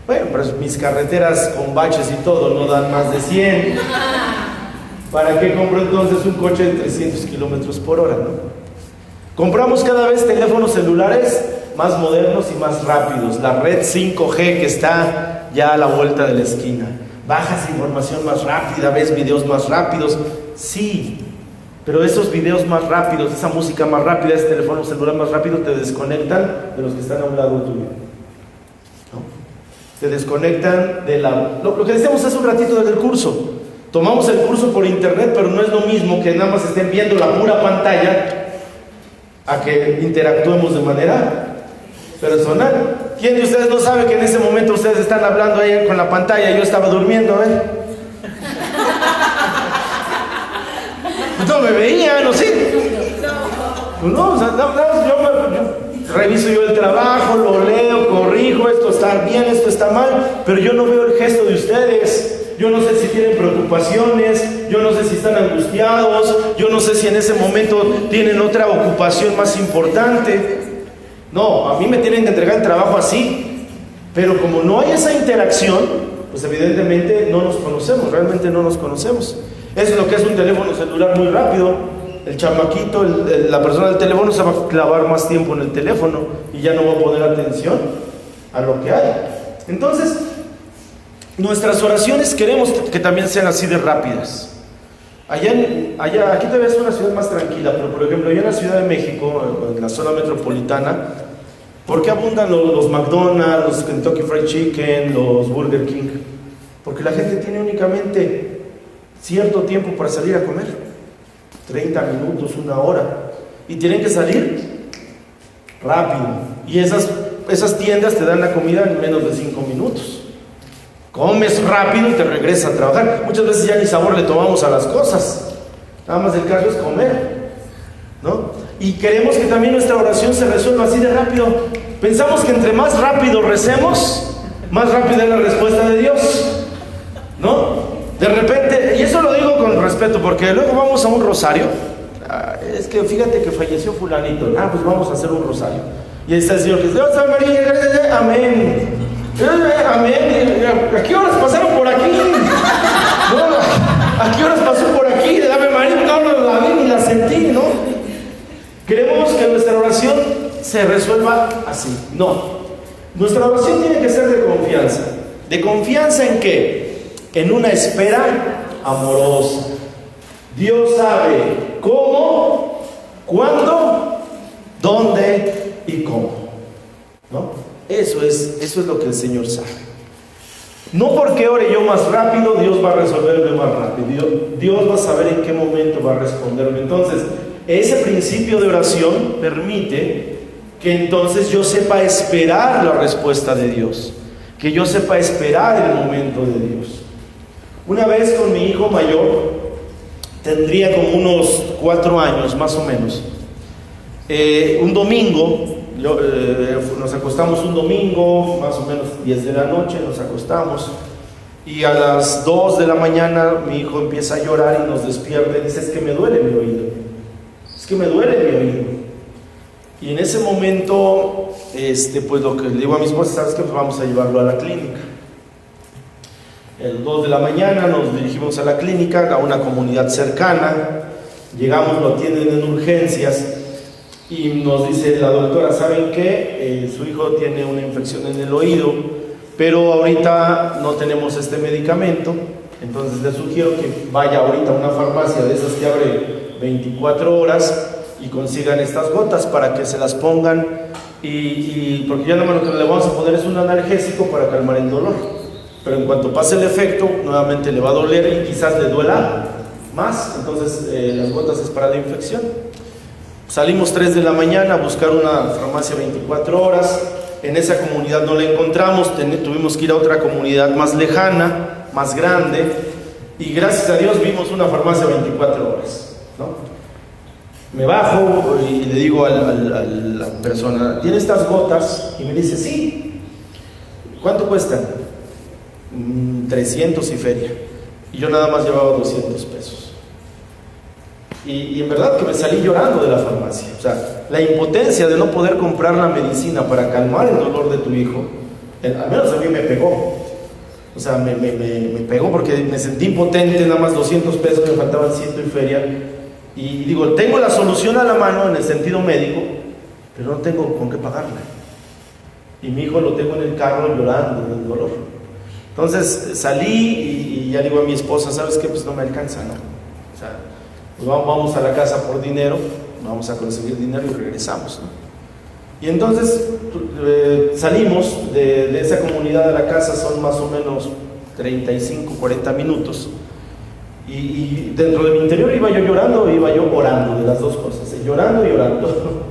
Bueno, pero mis carreteras con baches y todo no dan más de 100. ¿Para qué compro entonces un coche de 300 kilómetros por hora, no? Compramos cada vez teléfonos celulares más modernos y más rápidos. La red 5G que está ya a la vuelta de la esquina. Bajas información más rápida, ves videos más rápidos. Sí, pero esos videos más rápidos, esa música más rápida, ese teléfono celular más rápido te desconectan de los que están a un lado tuyo, ¿no? Te desconectan de lo que decíamos hace un ratito del curso. Tomamos el curso por internet, pero no es lo mismo que nada más estén viendo la pura pantalla a que interactuemos de manera personal. ¿Quién de ustedes no sabe que en ese momento ustedes están hablando ahí con la pantalla y yo estaba durmiendo? A ver. No me veían, ¿no? Sí. No, o sea, yo reviso yo el trabajo, lo leo, corrijo, esto está bien, esto está mal, pero yo no veo el gesto de ustedes. Yo no sé si tienen preocupaciones, yo no sé si están angustiados, yo no sé si en ese momento tienen otra ocupación más importante. No, a mí me tienen que entregar el trabajo así, pero como no hay esa interacción, pues evidentemente no nos conocemos, realmente no nos conocemos. Eso es lo que es un teléfono celular muy rápido. El chamaquito, la persona del teléfono se va a clavar más tiempo en el teléfono y ya no va a poner atención a lo que hay. Entonces, nuestras oraciones queremos que también sean así de rápidas. Aquí te ves una ciudad más tranquila, pero por ejemplo, allá en la Ciudad de México, en la zona metropolitana, ¿por qué abundan los McDonald's, los Kentucky Fried Chicken, los Burger King? Porque la gente tiene únicamente cierto tiempo para salir a comer, 30 minutos, una hora, y tienen que salir rápido. Y esas tiendas te dan la comida en menos de 5 minutos. Comes rápido y te regresas a trabajar. Muchas veces ya ni sabor le tomamos a las cosas. Nada más el caso es comer, ¿no? Y queremos que también nuestra oración se resuelva así de rápido. Pensamos que entre más rápido recemos, más rápida es la respuesta de Dios, ¿no? De repente, y eso lo digo con respeto, porque luego vamos a un rosario. Es que fíjate que falleció fulanito. Pues vamos a hacer un rosario. Y ahí está el Señor que dice: amén. Amén. ¿A qué horas pasaron por aquí? No, ¿a qué horas pasó por aquí? El Ave María no la vi ni la sentí, ¿no? Queremos que nuestra oración se resuelva así. No. Nuestra oración tiene que ser de confianza. ¿De confianza en qué? En una espera amorosa. Dios sabe cómo, cuándo, dónde y cómo, ¿no? Eso es lo que el Señor sabe. No porque ore yo más rápido, Dios va a resolverme más rápido. Dios va a saber en qué momento va a responderme. Entonces, ese principio de oración permite que entonces yo sepa esperar la respuesta de Dios, que yo sepa esperar el momento de Dios. Una vez con mi hijo mayor, tendría como unos 4 años más o menos, un domingo, nos acostamos un domingo, más o menos 10 de la noche, nos acostamos, Y a las 2 de la mañana mi hijo empieza a llorar y nos despierta y dice: es que me duele mi oído, es que me duele mi oído. Y en ese momento, pues lo que le digo a mi esposa: ¿sabes qué? Pues vamos a llevarlo a la clínica. A las 2 de la mañana nos dirigimos a la clínica, a una comunidad cercana. Llegamos, lo atienden en urgencias y nos dice la doctora: ¿saben qué? Su hijo tiene una infección en el oído, pero ahorita no tenemos este medicamento, entonces le sugiero que vaya ahorita a una farmacia de esas que abre 24 horas y consigan estas gotas para que se las pongan, porque ya lo que le vamos a poner es un analgésico para calmar el dolor, pero en cuanto pase el efecto nuevamente le va a doler y quizás le duela más, entonces las gotas es para la infección. Salimos 3 de la mañana a buscar una farmacia 24 horas. En esa comunidad no la encontramos, tuvimos que ir a otra comunidad más lejana, más grande, y gracias a Dios vimos una farmacia 24 horas, ¿no? Me bajo y le digo a la persona: ¿tiene estas gotas? Y me dice: sí. ¿Cuánto cuestan? 300 y feria. Y yo nada más llevaba 200 pesos. Y en verdad que me salí llorando de la farmacia. O sea, la impotencia de no poder comprar la medicina para calmar el dolor de tu hijo, al menos a mí me pegó. O sea, me pegó porque me sentí impotente, nada más 200 pesos, me faltaban 100 y feria. Y digo, tengo la solución a la mano en el sentido médico, pero no tengo con qué pagarla. Y mi hijo lo tengo en el carro llorando del dolor. Entonces salí y ya digo a mi esposa: ¿sabes qué? Pues no me alcanza, ¿no? O sea, pues vamos a la casa por dinero, vamos a conseguir dinero y regresamos, ¿no? Y entonces salimos de esa comunidad a la casa, son más o menos 35, 40 minutos. Y dentro de mi interior iba yo llorando o iba yo orando, de las dos cosas, llorando y orando.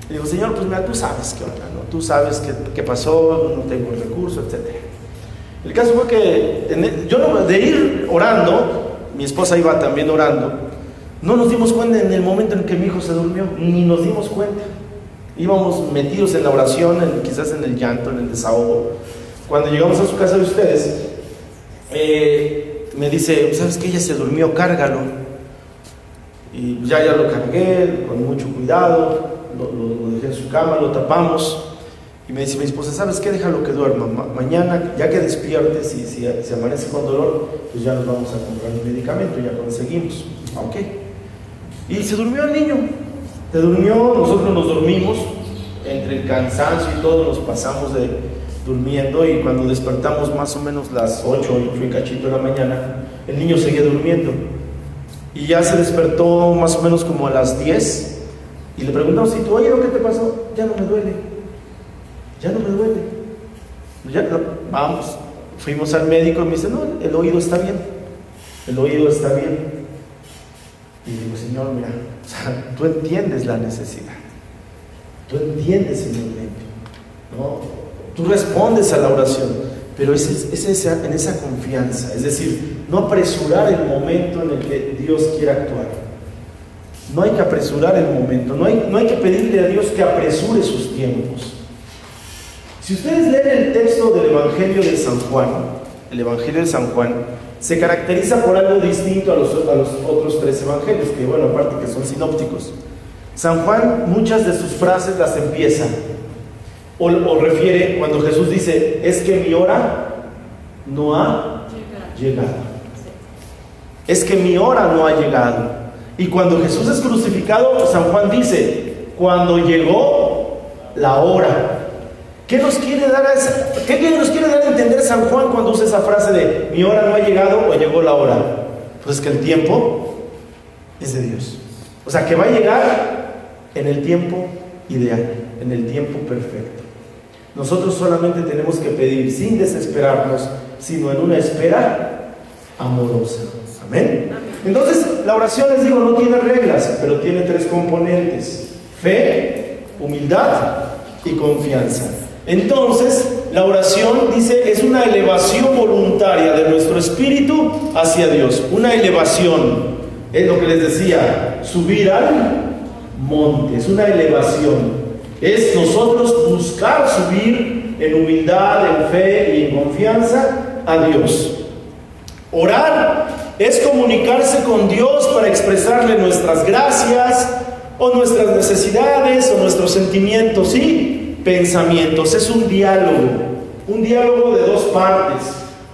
Y digo: Señor, pues mira, tú sabes qué onda, ¿no? Tú sabes qué pasó, no tengo el recurso, etc. El caso fue que yo de ir orando, mi esposa iba también orando, no nos dimos cuenta en el momento en que mi hijo se durmió, ni nos dimos cuenta. Íbamos metidos en la oración, quizás en el llanto, en el desahogo. Cuando llegamos a su casa de ustedes, me dice: ¿sabes qué? Ella se durmió, cárgalo. Y ya lo cargué con mucho cuidado, lo dejé en su cama, lo tapamos. Y me dice mi esposa: ¿sabes qué? Déjalo que duerma. Mañana, ya que despiertes y si amanece con dolor, pues ya nos vamos a comprar el medicamento, ya conseguimos. Ok. Y se durmió el niño. Se durmió, nosotros nos dormimos, entre el cansancio y todo nos pasamos durmiendo, y cuando despertamos más o menos las 8 y cachito de la mañana, el niño seguía durmiendo. Y ya se despertó más o menos como a las 10 y le preguntamos: ¿y tu oído qué te pasó? Ya no me duele. Ya no me duele. Vamos, fuimos al médico y me dice: no, el oído está bien. El oído está bien. Y digo: Señor, mira, o sea, tú entiendes la necesidad. Tú entiendes, Señor, ¿no? Tú respondes a la oración, pero es en esa confianza. Es decir, no apresurar el momento en el que Dios quiera actuar. No hay que apresurar el momento. No hay que pedirle a Dios que apresure sus tiempos. Si ustedes leen el texto del Evangelio de San Juan, el Evangelio de San Juan se caracteriza por algo distinto a los otros 3 evangelios, que bueno, aparte que son sinópticos. San Juan, muchas de sus frases las empieza o refiere cuando Jesús dice: es que mi hora no ha llegado. Es que mi hora no ha llegado. Y cuando Jesús es crucificado, San Juan dice: cuando llegó la hora. ¿Qué nos quiere dar a entender San Juan cuando usa esa frase de mi hora no ha llegado o llegó la hora? Pues que el tiempo es de Dios. O sea, que va a llegar en el tiempo ideal, en el tiempo perfecto. Nosotros solamente tenemos que pedir sin desesperarnos, sino en una espera amorosa. Amén. Entonces, la oración, les digo, no tiene reglas, pero tiene 3 componentes: fe, humildad y confianza. Entonces, la oración, dice, es una elevación voluntaria de nuestro espíritu hacia Dios. Una elevación, es lo que les decía, subir al monte, es una elevación. Es nosotros buscar subir en humildad, en fe y en confianza a Dios. Orar es comunicarse con Dios para expresarle nuestras gracias o nuestras necesidades o nuestros sentimientos y pensamientos. Es un diálogo de dos partes,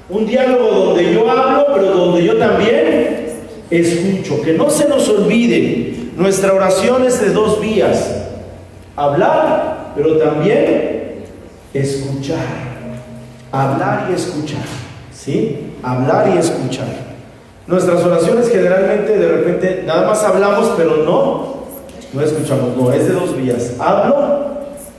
un diálogo donde yo hablo, pero donde yo también escucho. Que no se nos olvide, nuestra oración es de dos vías: hablar, pero también escuchar. Hablar y escuchar, ¿sí? Hablar y escuchar. Nuestras oraciones generalmente de repente nada más hablamos, pero no escuchamos. No, es de dos vías: hablo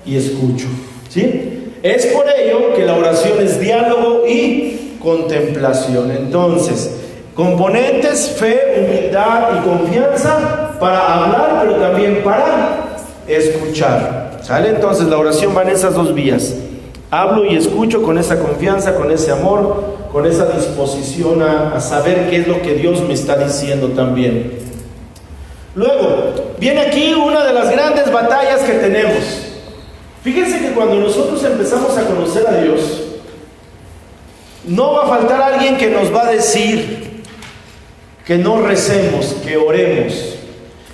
y escucho, ¿sí? Es por ello que la oración es diálogo y contemplación. Entonces, componentes: fe, humildad y confianza para hablar, pero también para escuchar. ¿Sale? Entonces la oración va en esas dos vías: hablo y escucho con esa confianza, con ese amor, con esa disposición a saber qué es lo que Dios me está diciendo también. Luego, viene aquí una de las grandes batallas que tenemos. Fíjense que cuando nosotros empezamos a conocer a Dios, no va a faltar alguien que nos va a decir que no recemos, que oremos.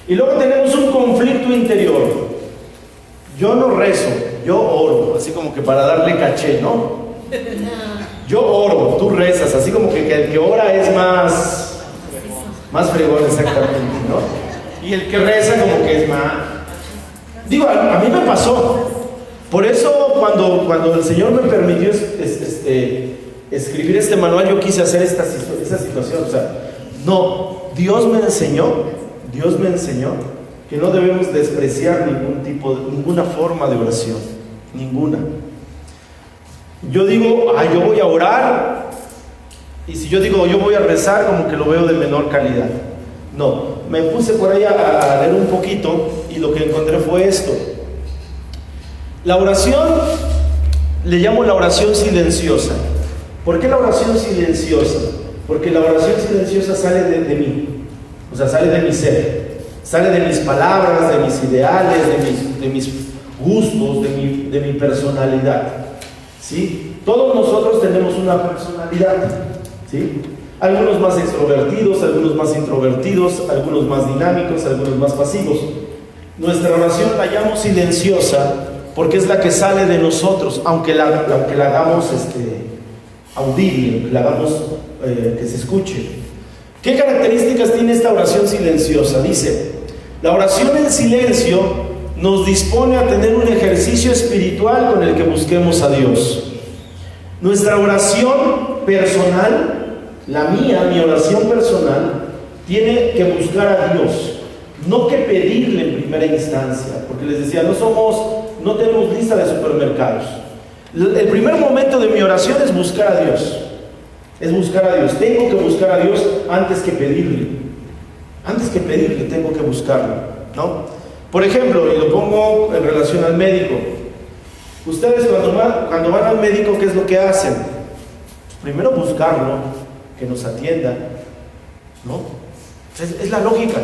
Y luego tenemos un conflicto interior. Yo no rezo, yo oro, así como que para darle caché, ¿no? Yo oro, tú rezas, así como que el que ora es más fregón, exactamente, ¿no? Y el que reza como que es más... Digo, a mí me pasó. Por eso cuando el Señor me permitió escribir este manual, yo quise hacer esa situación. O sea, no, Dios me enseñó que no debemos despreciar ninguna forma de oración, ninguna. Yo digo, yo voy a orar, y si yo digo yo voy a rezar, como que lo veo de menor calidad. No, me puse por ahí a leer un poquito y lo que encontré fue esto. La oración, le llamo la oración silenciosa. ¿Por qué la oración silenciosa? Porque la oración silenciosa sale de mí, o sea, sale de mi ser. Sale de mis palabras, de mis ideales, de mis gustos, de mi personalidad, ¿sí? Todos nosotros tenemos una personalidad, ¿sí? Algunos más extrovertidos, algunos más introvertidos, algunos más dinámicos, algunos más pasivos. Nuestra oración la llamo silenciosa porque es la que sale de nosotros, aunque la hagamos audible, aunque la hagamos que se escuche. ¿Qué características tiene esta oración silenciosa? Dice: la oración en silencio nos dispone a tener un ejercicio espiritual con el que busquemos a Dios. Nuestra oración personal, mi oración personal, tiene que buscar a Dios, no que pedirle en primera instancia, porque les decía, no tenemos lista de supermercados. El primer momento de mi oración es buscar a Dios. Tengo que buscar a Dios antes que pedirle. Tengo que buscarlo, ¿no? Por ejemplo, y lo pongo en relación al médico. Ustedes cuando van al médico, ¿qué es lo que hacen? Primero buscarlo, que nos atienda, ¿no? Es la lógica.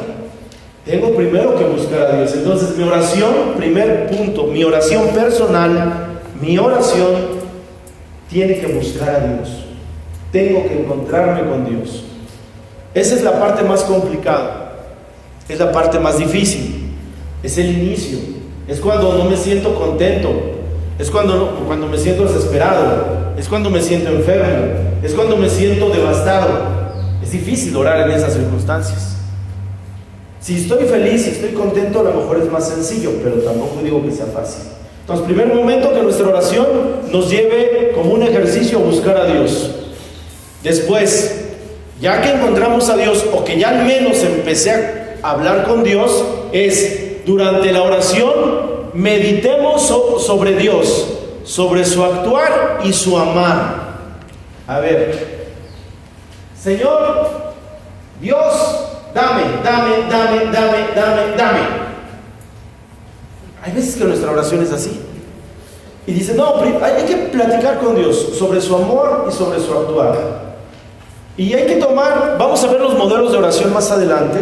Tengo primero que buscar a Dios. Entonces mi oración, primer punto, mi oración personal, mi oración tiene que buscar a Dios. Tengo que encontrarme con Dios. Esa es la parte más complicada, es la parte más difícil, es el inicio, es cuando no me siento contento, es cuando me siento desesperado, es cuando me siento enfermo, es cuando me siento devastado. Es difícil orar en esas circunstancias. Si estoy feliz, si estoy contento, a lo mejor es más sencillo, pero tampoco digo que sea fácil. Entonces, primer momento, que nuestra oración nos lleve como un ejercicio a buscar a Dios. Después, ya que encontramos a Dios, o que ya al menos empecé a hablar con Dios, es durante la oración meditemos sobre Dios, sobre su actuar y su amar. A ver, Señor, Dios, dame. Hay veces que nuestra oración es así. Y dice, no, hay que platicar con Dios sobre su amor y sobre su actuar. Y hay que vamos a ver los modelos de oración más adelante,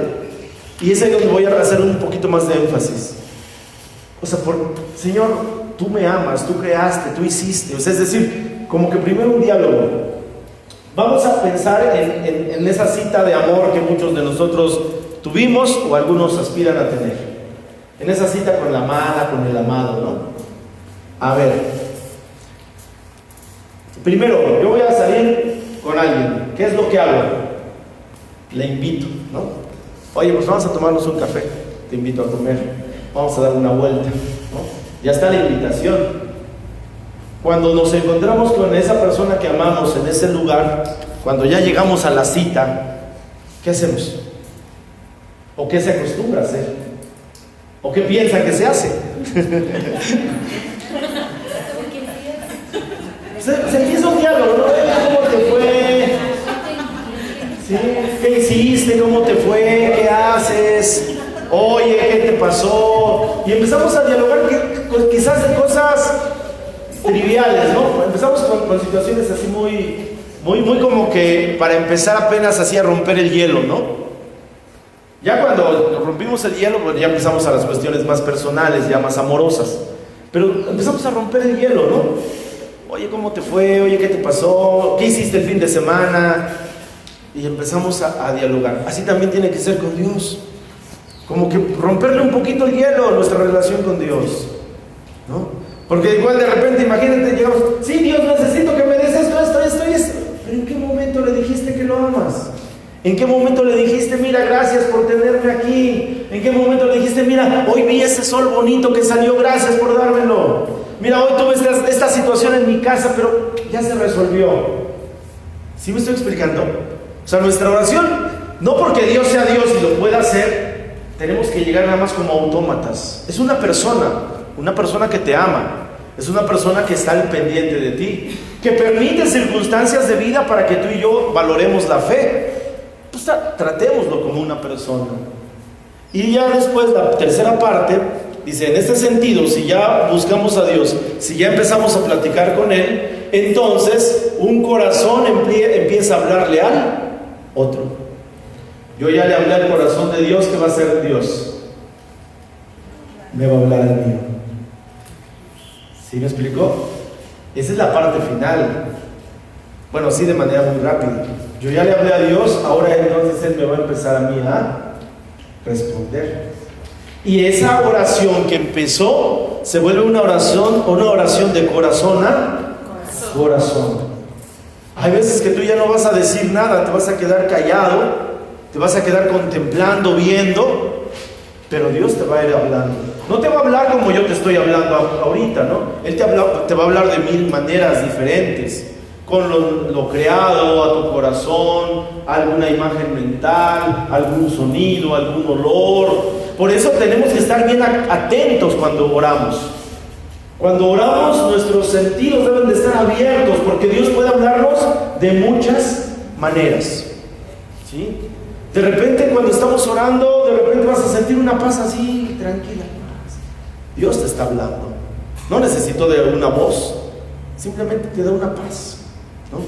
y es ahí donde voy a hacer un poquito más de énfasis. O sea, Señor, tú me amas, tú creaste, tú hiciste. O sea, es decir, como que primero un diálogo. Vamos a pensar en esa cita de amor que muchos de nosotros tuvimos o algunos aspiran a tener. En esa cita con la amada, con el amado, ¿no? A ver, primero, yo voy a salir con alguien. ¿Qué es lo que hago? Le invito, ¿no? Oye, pues vamos a tomarnos un café. Te invito a comer. Vamos a dar una vuelta, ¿no? Ya está la invitación. Cuando nos encontramos con esa persona que amamos en ese lugar, cuando ya llegamos a la cita, ¿qué hacemos? ¿O qué se acostumbra a hacer? ¿O qué piensa que se hace? se empieza un diálogo, ¿no? ¿Cómo te fue? ¿Sí? ¿Qué hiciste? ¿Cómo te fue? ¿Qué haces? Oye, ¿qué te pasó? Y empezamos a dialogar quizás de cosas triviales, ¿no? Empezamos con situaciones así muy como que para empezar apenas así a romper el hielo, ¿no? Ya cuando rompimos el hielo, pues ya empezamos a las cuestiones más personales, ya más amorosas. Pero empezamos a romper el hielo, ¿no? Oye, ¿cómo te fue? Oye, ¿qué te pasó? ¿Qué hiciste el fin de semana? Y empezamos a dialogar. Así también tiene que ser con Dios. Como que romperle un poquito el hielo a nuestra relación con Dios, ¿no? Porque igual de repente, imagínate, llegamos, sí, Dios, necesito que me des esto. Pero ¿en qué momento le dijiste que lo amas? ¿En qué momento le dijiste, mira, gracias por tenerme aquí? ¿En qué momento le dijiste, mira, hoy vi ese sol bonito que salió, gracias por dármelo? Mira, hoy tuve esta situación en mi casa, pero ya se resolvió. ¿Sí me estoy explicando? O sea, nuestra oración, no porque Dios sea Dios y lo pueda hacer, tenemos que llegar nada más como autómatas. Es una persona que te ama. Es una persona que está al pendiente de ti, que permite circunstancias de vida para que tú y yo valoremos la fe. Pues tratémoslo como una persona. Y ya después la tercera parte dice, en este sentido, si ya buscamos a Dios, si ya empezamos a platicar con Él, entonces un corazón empieza a hablarle al otro. Yo ya le hablé al corazón de Dios, ¿qué va a hacer Dios? Me va a hablar al mío. ¿Sí me explicó? Esa es la parte final. Bueno, sí, de manera muy rápida. Yo ya le hablé a Dios, ahora entonces Él me va a empezar a mí a responder. Y esa oración que empezó se vuelve una oración de corazón a corazón. Hay veces que tú ya no vas a decir nada, te vas a quedar callado, te vas a quedar contemplando, viendo, pero Dios te va a ir hablando. No te va a hablar como yo te estoy hablando ahorita, ¿no? Él te va a hablar de 1000 maneras diferentes, con lo creado a tu corazón, alguna imagen mental, algún sonido, algún olor. Por eso tenemos que estar bien atentos cuando oramos. Cuando oramos, nuestros sentidos deben de estar abiertos, porque Dios puede hablarnos de muchas maneras, ¿sí? De repente cuando estamos orando, de repente vas a sentir una paz así, tranquila. Dios te está hablando. No necesito de una voz, simplemente te da una paz, ¿no?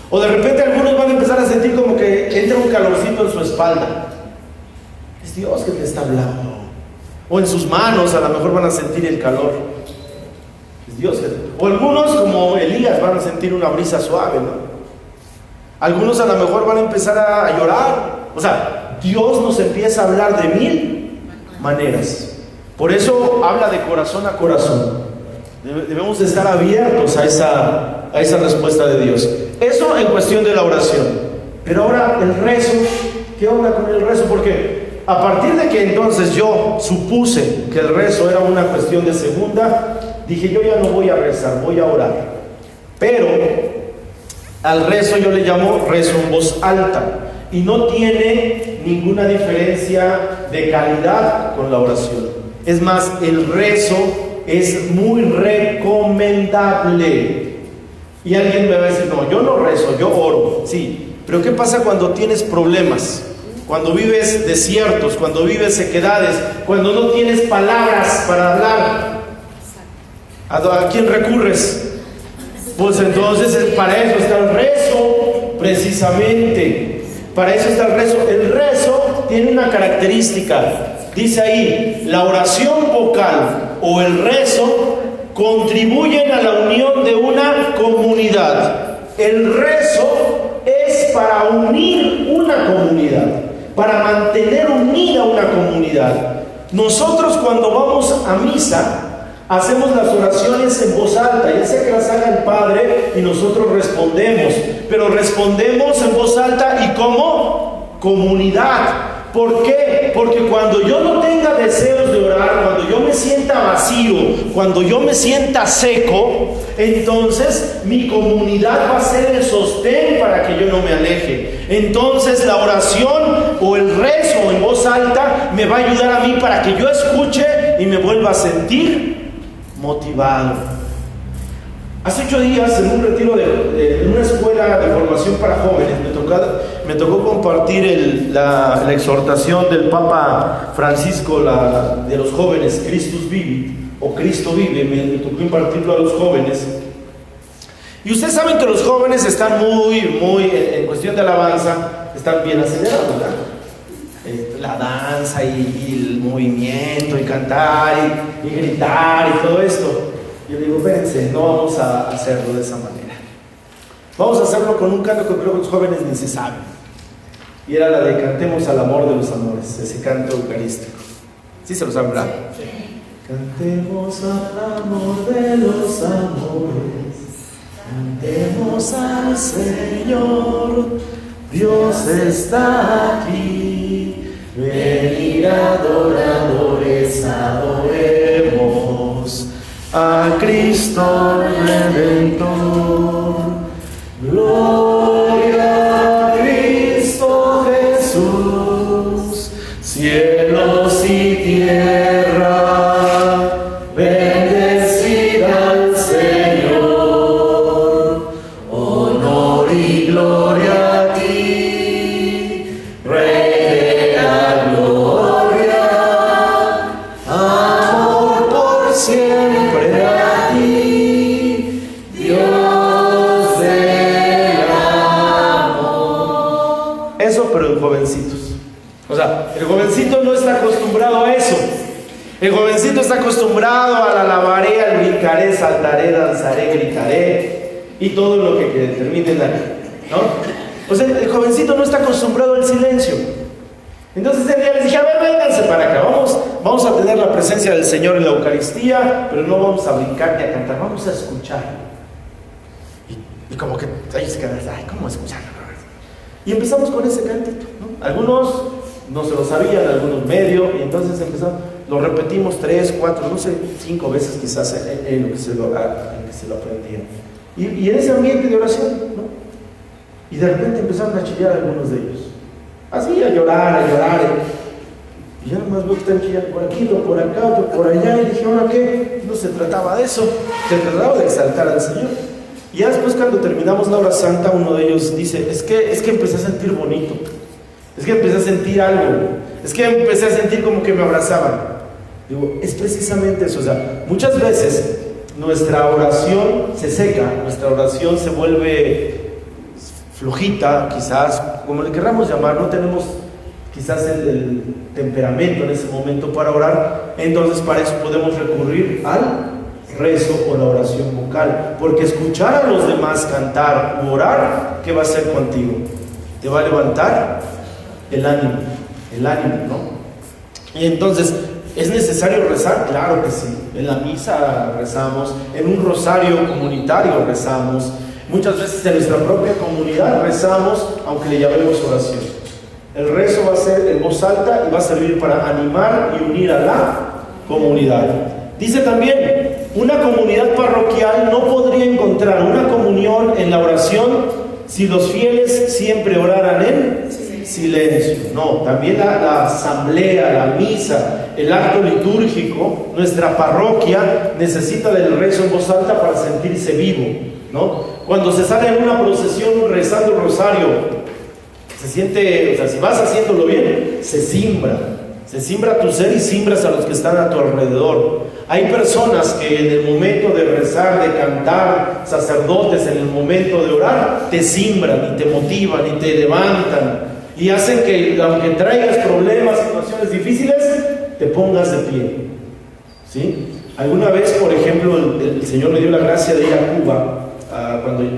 O de repente algunos van a empezar a sentir como que entra un calorcito en su espalda. Es Dios que te está hablando. O en sus manos a lo mejor van a sentir el calor. Es Dios que... O algunos como Elías van a sentir una brisa suave, ¿no? Algunos a lo mejor van a empezar a llorar. O sea, Dios nos empieza a hablar de 1000 maneras. Por eso habla de corazón a corazón. Debemos de estar abiertos a esa respuesta de Dios. Eso en cuestión de la oración. Pero ahora el rezo, ¿qué onda con el rezo? Porque a partir de que entonces yo supuse que el rezo era una cuestión de segunda, dije, yo ya no voy a rezar, voy a orar. Pero al rezo yo le llamo rezo en voz alta. Y no tiene ninguna diferencia de calidad con la oración. Es más, el rezo es muy recomendable. Y alguien me va a decir, no, yo no rezo, yo oro. Sí, pero ¿qué pasa cuando tienes problemas? Cuando vives desiertos, cuando vives sequedades, cuando no tienes palabras para hablar. ¿A quién recurres? Pues entonces para eso está el rezo, precisamente. Para eso está el rezo. El rezo tiene una característica. Dice ahí, la oración vocal o el rezo contribuyen a la unión de una comunidad. El rezo es para unir una comunidad, para mantener unida una comunidad. Nosotros cuando vamos a misa, hacemos las oraciones en voz alta, ya sea que las haga el Padre y nosotros respondemos, pero respondemos en voz alta y como comunidad. ¿Por qué? Porque cuando yo no tenga deseos de orar, cuando yo me sienta vacío, cuando yo me sienta seco, entonces mi comunidad va a ser el sostén para que yo no me aleje. Entonces la oración o el rezo en voz alta me va a ayudar a mí para que yo escuche y me vuelva a sentir motivado. Hace 8 días, en un retiro de una escuela de formación para jóvenes, me tocó compartir la exhortación del Papa Francisco de los jóvenes, Christus Vivit, o Cristo Vive. Me tocó impartirlo a los jóvenes. Y ustedes saben que los jóvenes están muy, en cuestión de alabanza, están bien acelerados, ¿verdad? La danza y el movimiento, y cantar, y gritar, y todo esto. Yo digo, espérense, no vamos a hacerlo de esa manera. Vamos a hacerlo con un canto que creo que los jóvenes ni se saben. Y era la de Cantemos al amor de los amores, ese canto eucarístico. ¿Sí se lo saben, verdad? Sí. Cantemos al amor de los amores, cantemos al Señor, Dios está aquí, venid adoradores, adoremos a Cristo Redentor. Gloria a Cristo Jesús, cielos y tierra, bendecid al Señor, honor y gloria a ti, Rey de la gloria, amor por siempre a ti, Dios del amor. Eso, pero en jovencitos. O sea, el jovencito no está acostumbrado a eso. El jovencito está acostumbrado al alabaré, al brincaré, saltaré, danzaré, gritaré y todo lo que termine en ahí, ¿no? O sea, el jovencito no está acostumbrado al silencio. Entonces el día les dije, a ver, vénganse para acá, vamos a tener la presencia del Señor en la Eucaristía, pero no vamos a brincar ni a cantar, vamos a escuchar. Y como que ahí se quedan, ay, ¿cómo escuchar? Y empezamos con ese cantito, ¿no? Algunos no se lo sabían, algunos medio, y entonces empezamos, lo repetimos 3, 4, no sé, 5 veces quizás en lo que se lo aprendieron. Y en ese ambiente de oración, ¿no? Y de repente empezaron a chillar algunos de ellos. Así, a llorar. Y ya nomás veo que están chillando por aquí, otro por acá, otro por allá. Y dije, ¿ahora qué? No se trataba de eso, se trataba de exaltar al Señor. Y ya después, cuando terminamos la hora santa, uno de ellos dice, es que empecé a sentir bonito. Es que empecé a sentir algo. Es que empecé a sentir como que me abrazaban. Digo, es precisamente eso. O sea, muchas veces nuestra oración se seca, nuestra oración se vuelve flojita, quizás, como le querramos llamar, no tenemos quizás el temperamento en ese momento para orar. Entonces para eso podemos recurrir al rezo o la oración vocal, porque escuchar a los demás cantar u orar, ¿qué va a hacer contigo? Te va a levantar el ánimo, ¿no? Y entonces, ¿es necesario rezar? Claro que sí. En la misa rezamos, en un rosario comunitario rezamos, muchas veces en nuestra propia comunidad rezamos, aunque le llamemos oración. El rezo va a ser en voz alta y va a servir para animar y unir a la comunidad. Dice también, una comunidad parroquial no podría encontrar una comunión en la oración si los fieles siempre oraran en silencio. No, también la asamblea, la misa, el acto litúrgico, nuestra parroquia necesita del rezo en voz alta para sentirse vivo, ¿no? Cuando se sale en una procesión rezando el rosario, se siente, o sea, si vas haciéndolo bien, se simbra tu ser y simbras a los que están a tu alrededor. Hay personas que en el momento de rezar, de cantar, sacerdotes en el momento de orar, te simbran y te motivan y te levantan y hacen que, aunque traigas problemas, situaciones difíciles, te pongas de pie, ¿sí? Alguna vez, por ejemplo, el Señor me dio la gracia de ir a Cuba,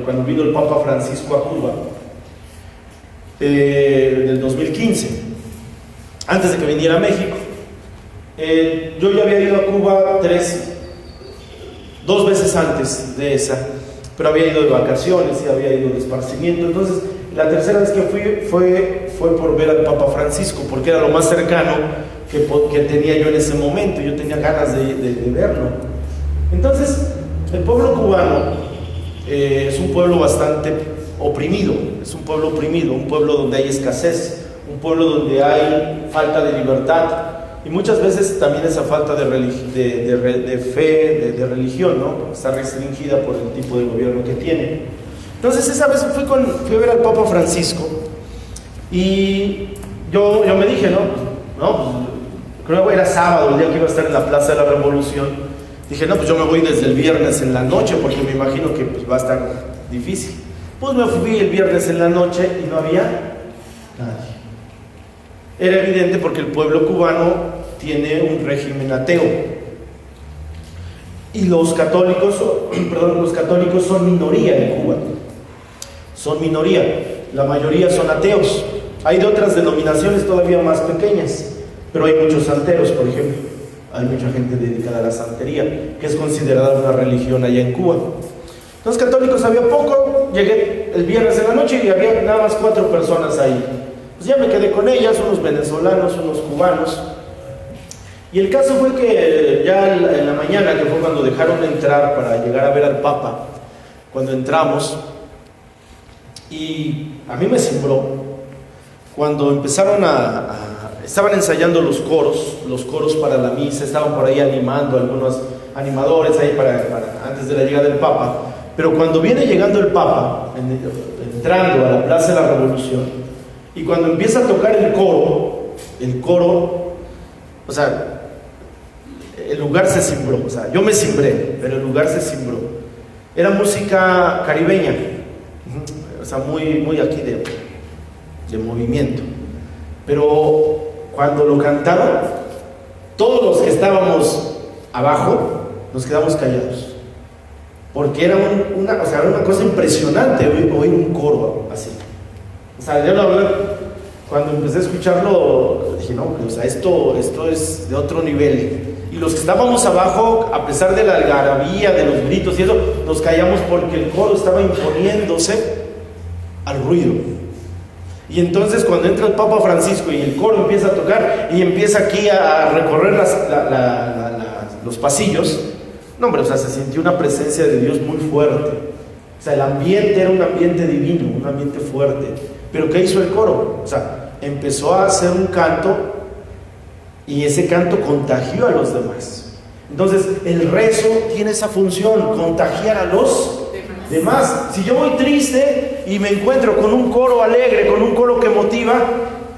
cuando vino el Papa Francisco a Cuba, del 2015, antes de que viniera a México. Yo ya había ido a Cuba 2 veces antes de esa, pero había ido de vacaciones y había ido de esparcimiento. Entonces, la tercera vez que fui fue por ver al Papa Francisco, porque era lo más cercano que tenía yo en ese momento. Yo tenía ganas de verlo. Entonces, el pueblo cubano es un pueblo bastante oprimido, un pueblo donde hay escasez, un pueblo donde hay falta de libertad y muchas veces también esa falta de fe, de religión, ¿no? Está restringida por el tipo de gobierno que tiene. Entonces esa vez fui a ver al Papa Francisco y yo me dije, creo que era sábado, el día que iba a estar en la Plaza de la Revolución. Dije, pues yo me voy desde el viernes en la noche porque me imagino que va a estar difícil. Pues me fui el viernes en la noche y no había nadie. Era evidente porque el pueblo cubano tiene un régimen ateo y los católicos son minoría en Cuba. Son minoría, la mayoría son ateos. Hay de otras denominaciones todavía más pequeñas, pero hay muchos santeros, por ejemplo. Hay mucha gente dedicada a la santería, que es considerada una religión allá en Cuba. Los católicos había poco, llegué el viernes en la noche y había nada más 4 personas ahí. Pues ya me quedé con ellas, unos venezolanos, unos cubanos. Y el caso fue que ya en la mañana, que fue cuando dejaron de entrar para llegar a ver al Papa, cuando entramos, y a mí me cimbró, cuando empezaron estaban ensayando los coros para la misa, estaban por ahí animando algunos animadores ahí antes de la llegada del Papa. Pero cuando viene llegando el Papa, entrando a la Plaza de la Revolución, y cuando empieza a tocar el coro, o sea, el lugar se cimbró. O sea, yo me cimbré, pero el lugar se cimbró. Era música caribeña, o sea, muy aquí de movimiento. Pero cuando lo cantaban, todos los que estábamos abajo nos quedamos callados. Porque era una cosa impresionante oír un coro así. O sea, yo la verdad, cuando empecé a escucharlo, dije, esto es de otro nivel. Y los que estábamos abajo, a pesar de la algarabía, de los gritos y eso, nos callamos porque el coro estaba imponiéndose al ruido. Y entonces cuando entra el Papa Francisco y el coro empieza a tocar y empieza aquí a recorrer los pasillos, se sintió una presencia de Dios muy fuerte. O sea, el ambiente era un ambiente divino, un ambiente fuerte. Pero ¿qué hizo el coro? O sea, empezó a hacer un canto y ese canto contagió a los demás. Entonces, el rezo tiene esa función, contagiar a los demás. Si yo voy triste y me encuentro con un coro alegre, con un coro que motiva,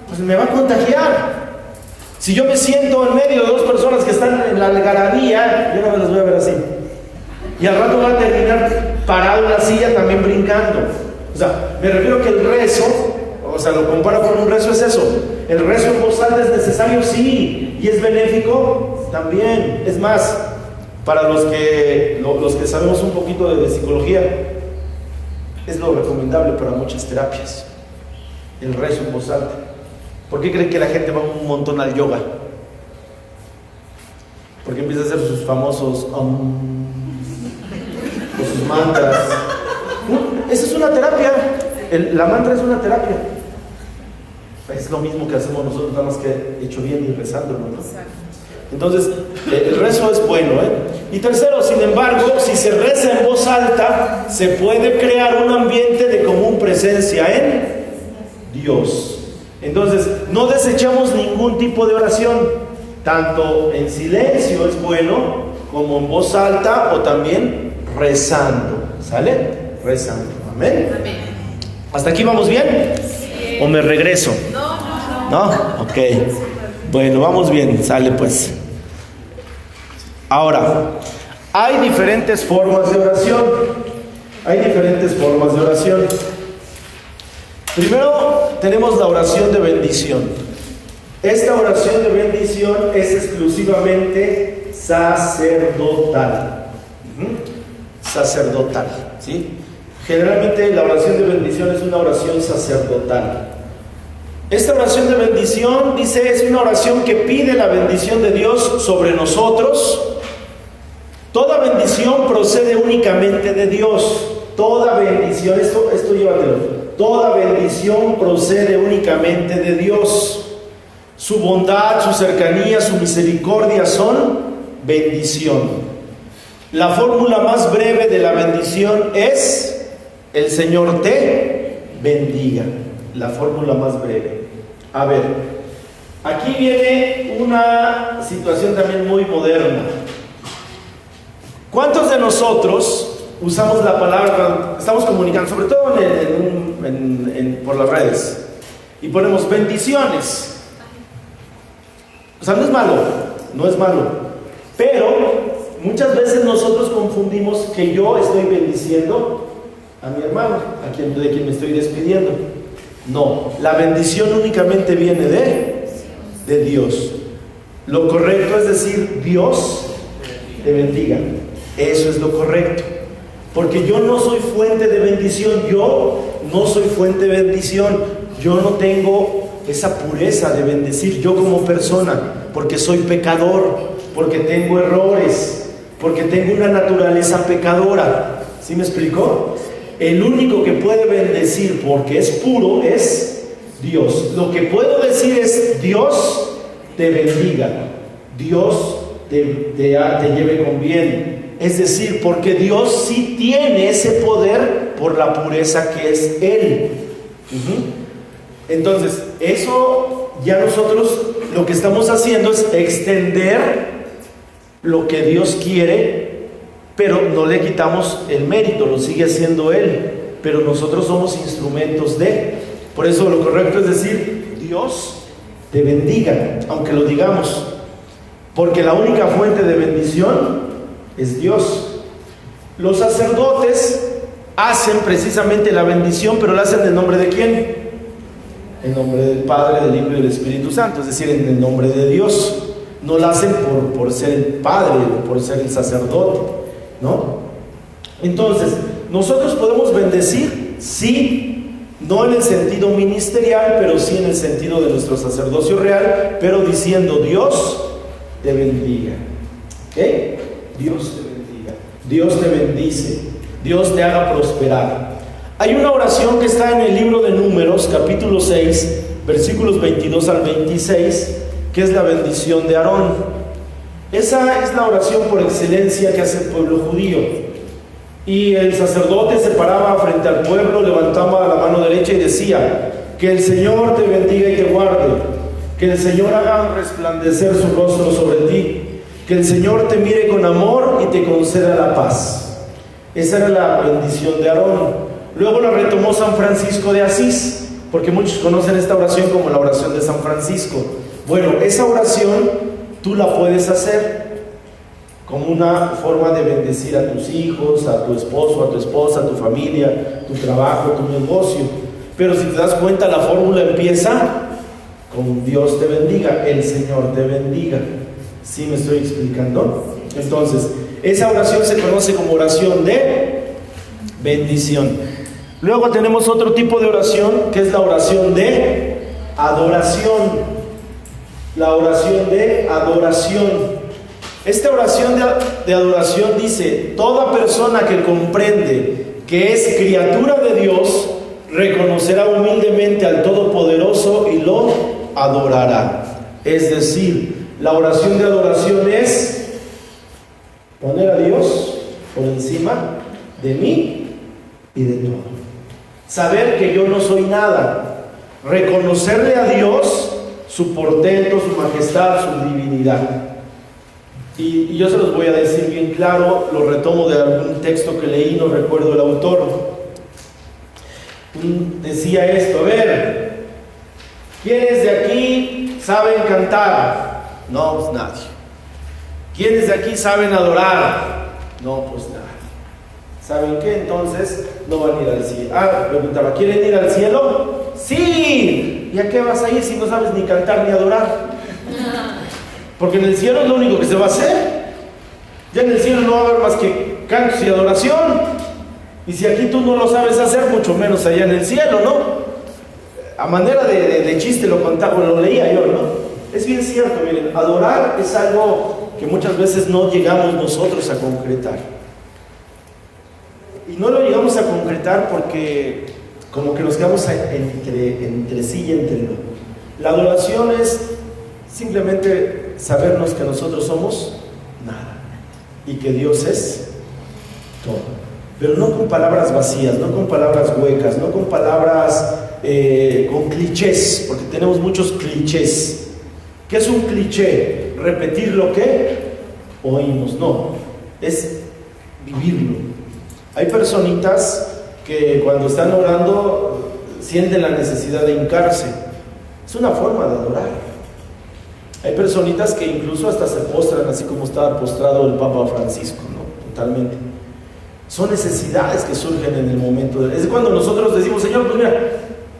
pues me va a contagiar. Si yo me siento en medio de 2 personas que están en la algarabía, yo no me las voy a ver así. Y al rato va a terminar parado en la silla también brincando. O sea, me refiero que el rezo, lo comparo con un rezo, es eso. El rezo en voz alta es necesario, sí, y es benéfico también. Es más, para los que sabemos un poquito de psicología, es lo recomendable para muchas terapias, el rezo en voz alta. ¿Por qué creen que la gente va un montón al yoga? Porque empieza a hacer sus famosos o sus mantras. Esa es una terapia. La mantra es una terapia. Es lo mismo que hacemos nosotros, nada más que hecho bien y rezándolo, ¿no? Entonces, el rezo es bueno, ¿eh? Y tercero, sin embargo, si se reza en voz alta, se puede crear un ambiente de común presencia en Dios. Entonces, no desechamos ningún tipo de oración, tanto en silencio es bueno, como en voz alta o también rezando. ¿Sale? Rezando. Amén. Amén. ¿Hasta aquí vamos bien? Sí. ¿O me regreso? No. ¿No? Ok. Bueno, vamos bien, sale pues. Ahora, hay diferentes formas de oración. Primero tenemos la oración de bendición. Esta oración de bendición es exclusivamente sacerdotal. Sacerdotal, ¿sí? Generalmente la oración de bendición es una oración sacerdotal. Esta oración de bendición, dice, es una oración que pide la bendición de Dios sobre nosotros. Toda bendición procede únicamente de Dios. Toda bendición, esto llévatelo. Toda bendición procede únicamente de Dios. Su bondad, su cercanía, su misericordia son bendición. La fórmula más breve de la bendición es: el Señor te bendiga. La fórmula más breve. A ver, aquí viene una situación también muy moderna. ¿Cuántos de nosotros usamos la palabra, estamos comunicando, sobre todo por las redes, y ponemos bendiciones? O sea, no es malo, pero muchas veces nosotros confundimos que yo estoy bendiciendo a mi hermano, de quien me estoy despidiendo. No, la bendición únicamente viene de Dios. Lo correcto es decir, Dios te bendiga. Eso es lo correcto. Porque yo no soy fuente de bendición. Yo no soy fuente de bendición. Yo no tengo esa pureza de bendecir yo como persona, porque soy pecador, porque tengo errores, porque tengo una naturaleza pecadora. ¿Sí me explicó? El único que puede bendecir porque es puro es Dios. Lo que puedo decir es: Dios te bendiga, Dios te lleve con bien. Es decir, porque Dios sí tiene ese poder por la pureza que es Él. Entonces, eso ya nosotros lo que estamos haciendo es extender lo que Dios quiere, pero no le quitamos el mérito, lo sigue haciendo Él, pero nosotros somos instrumentos de. Por eso lo correcto es decir: Dios te bendiga, aunque lo digamos, porque la única fuente de bendición es Dios. Los sacerdotes hacen precisamente la bendición, pero la hacen en nombre de ¿quién? En nombre del Padre, del Hijo y del Espíritu Santo, es decir, en el nombre de Dios. No la hacen por ser el Padre o por ser el sacerdote, ¿no? Entonces, nosotros podemos bendecir, sí, no en el sentido ministerial, pero sí en el sentido de nuestro sacerdocio real, pero diciendo: Dios te bendiga. ¿Ok? Dios te bendiga, Dios te bendice, Dios te haga prosperar. Hay una oración que está en el libro de Números, capítulo 6, versículos 22 al 26, que es la bendición de Aarón. Esa es la oración por excelencia que hace el pueblo judío. Y el sacerdote se paraba frente al pueblo, levantaba la mano derecha y decía: que el Señor te bendiga y te guarde, que el Señor haga resplandecer su rostro sobre ti, que el Señor te mire con amor y te conceda la paz. Esa era la bendición de Aarón. Luego la retomó San Francisco de Asís, porque muchos conocen esta oración como la oración de San Francisco. Bueno, esa oración tú la puedes hacer como una forma de bendecir a tus hijos, a tu esposo, a tu esposa, a tu familia, tu trabajo, tu negocio. Pero si te das cuenta, la fórmula empieza con Dios te bendiga, el Señor te bendiga. ¿Sí me estoy explicando? Entonces, esa oración se conoce como oración de bendición. Luego tenemos otro tipo de oración, que es la oración de adoración. La oración de adoración. Esta oración de adoración dice: toda persona que comprende que es criatura de Dios reconocerá humildemente al Todopoderoso y lo adorará. Es decir, la oración de adoración es poner a Dios por encima de mí y de todo. Saber que yo no soy nada. Reconocerle a Dios su portento, su majestad, su divinidad. Y yo se los voy a decir bien claro, lo retomo de algún texto que leí, no recuerdo el autor. Decía esto: a ver, ¿quiénes de aquí saben cantar? No, pues nadie. ¿Quiénes de aquí saben adorar? No, pues nadie. ¿Saben qué? Entonces no van a ir al cielo. Preguntaba: ¿quieren ir al cielo? ¡Sí! ¿Y a qué vas a ir si no sabes ni cantar ni adorar? Porque en el cielo es lo único que se va a hacer. Ya en el cielo no va a haber más que cantos y adoración. Y si aquí tú no lo sabes hacer, mucho menos allá en el cielo, ¿no? a manera de chiste lo contaba, lo leía yo, ¿no? Es bien cierto, miren, adorar es algo que muchas veces no llegamos nosotros a concretar. Y no lo llegamos a concretar porque como que nos quedamos entre sí y entre no. La adoración es simplemente sabernos que nosotros somos nada y que Dios es todo. Pero no con palabras vacías, no con palabras huecas, no con palabras con clichés, porque tenemos muchos clichés. ¿Qué es un cliché? Repetir lo que oímos. No, es vivirlo. Hay personitas que cuando están orando sienten la necesidad de hincarse. Es una forma de adorar. Hay personitas que incluso hasta se postran, así como estaba postrado el Papa Francisco, ¿no? Totalmente. Son necesidades que surgen en el momento. Es cuando nosotros decimos, Señor, pues mira,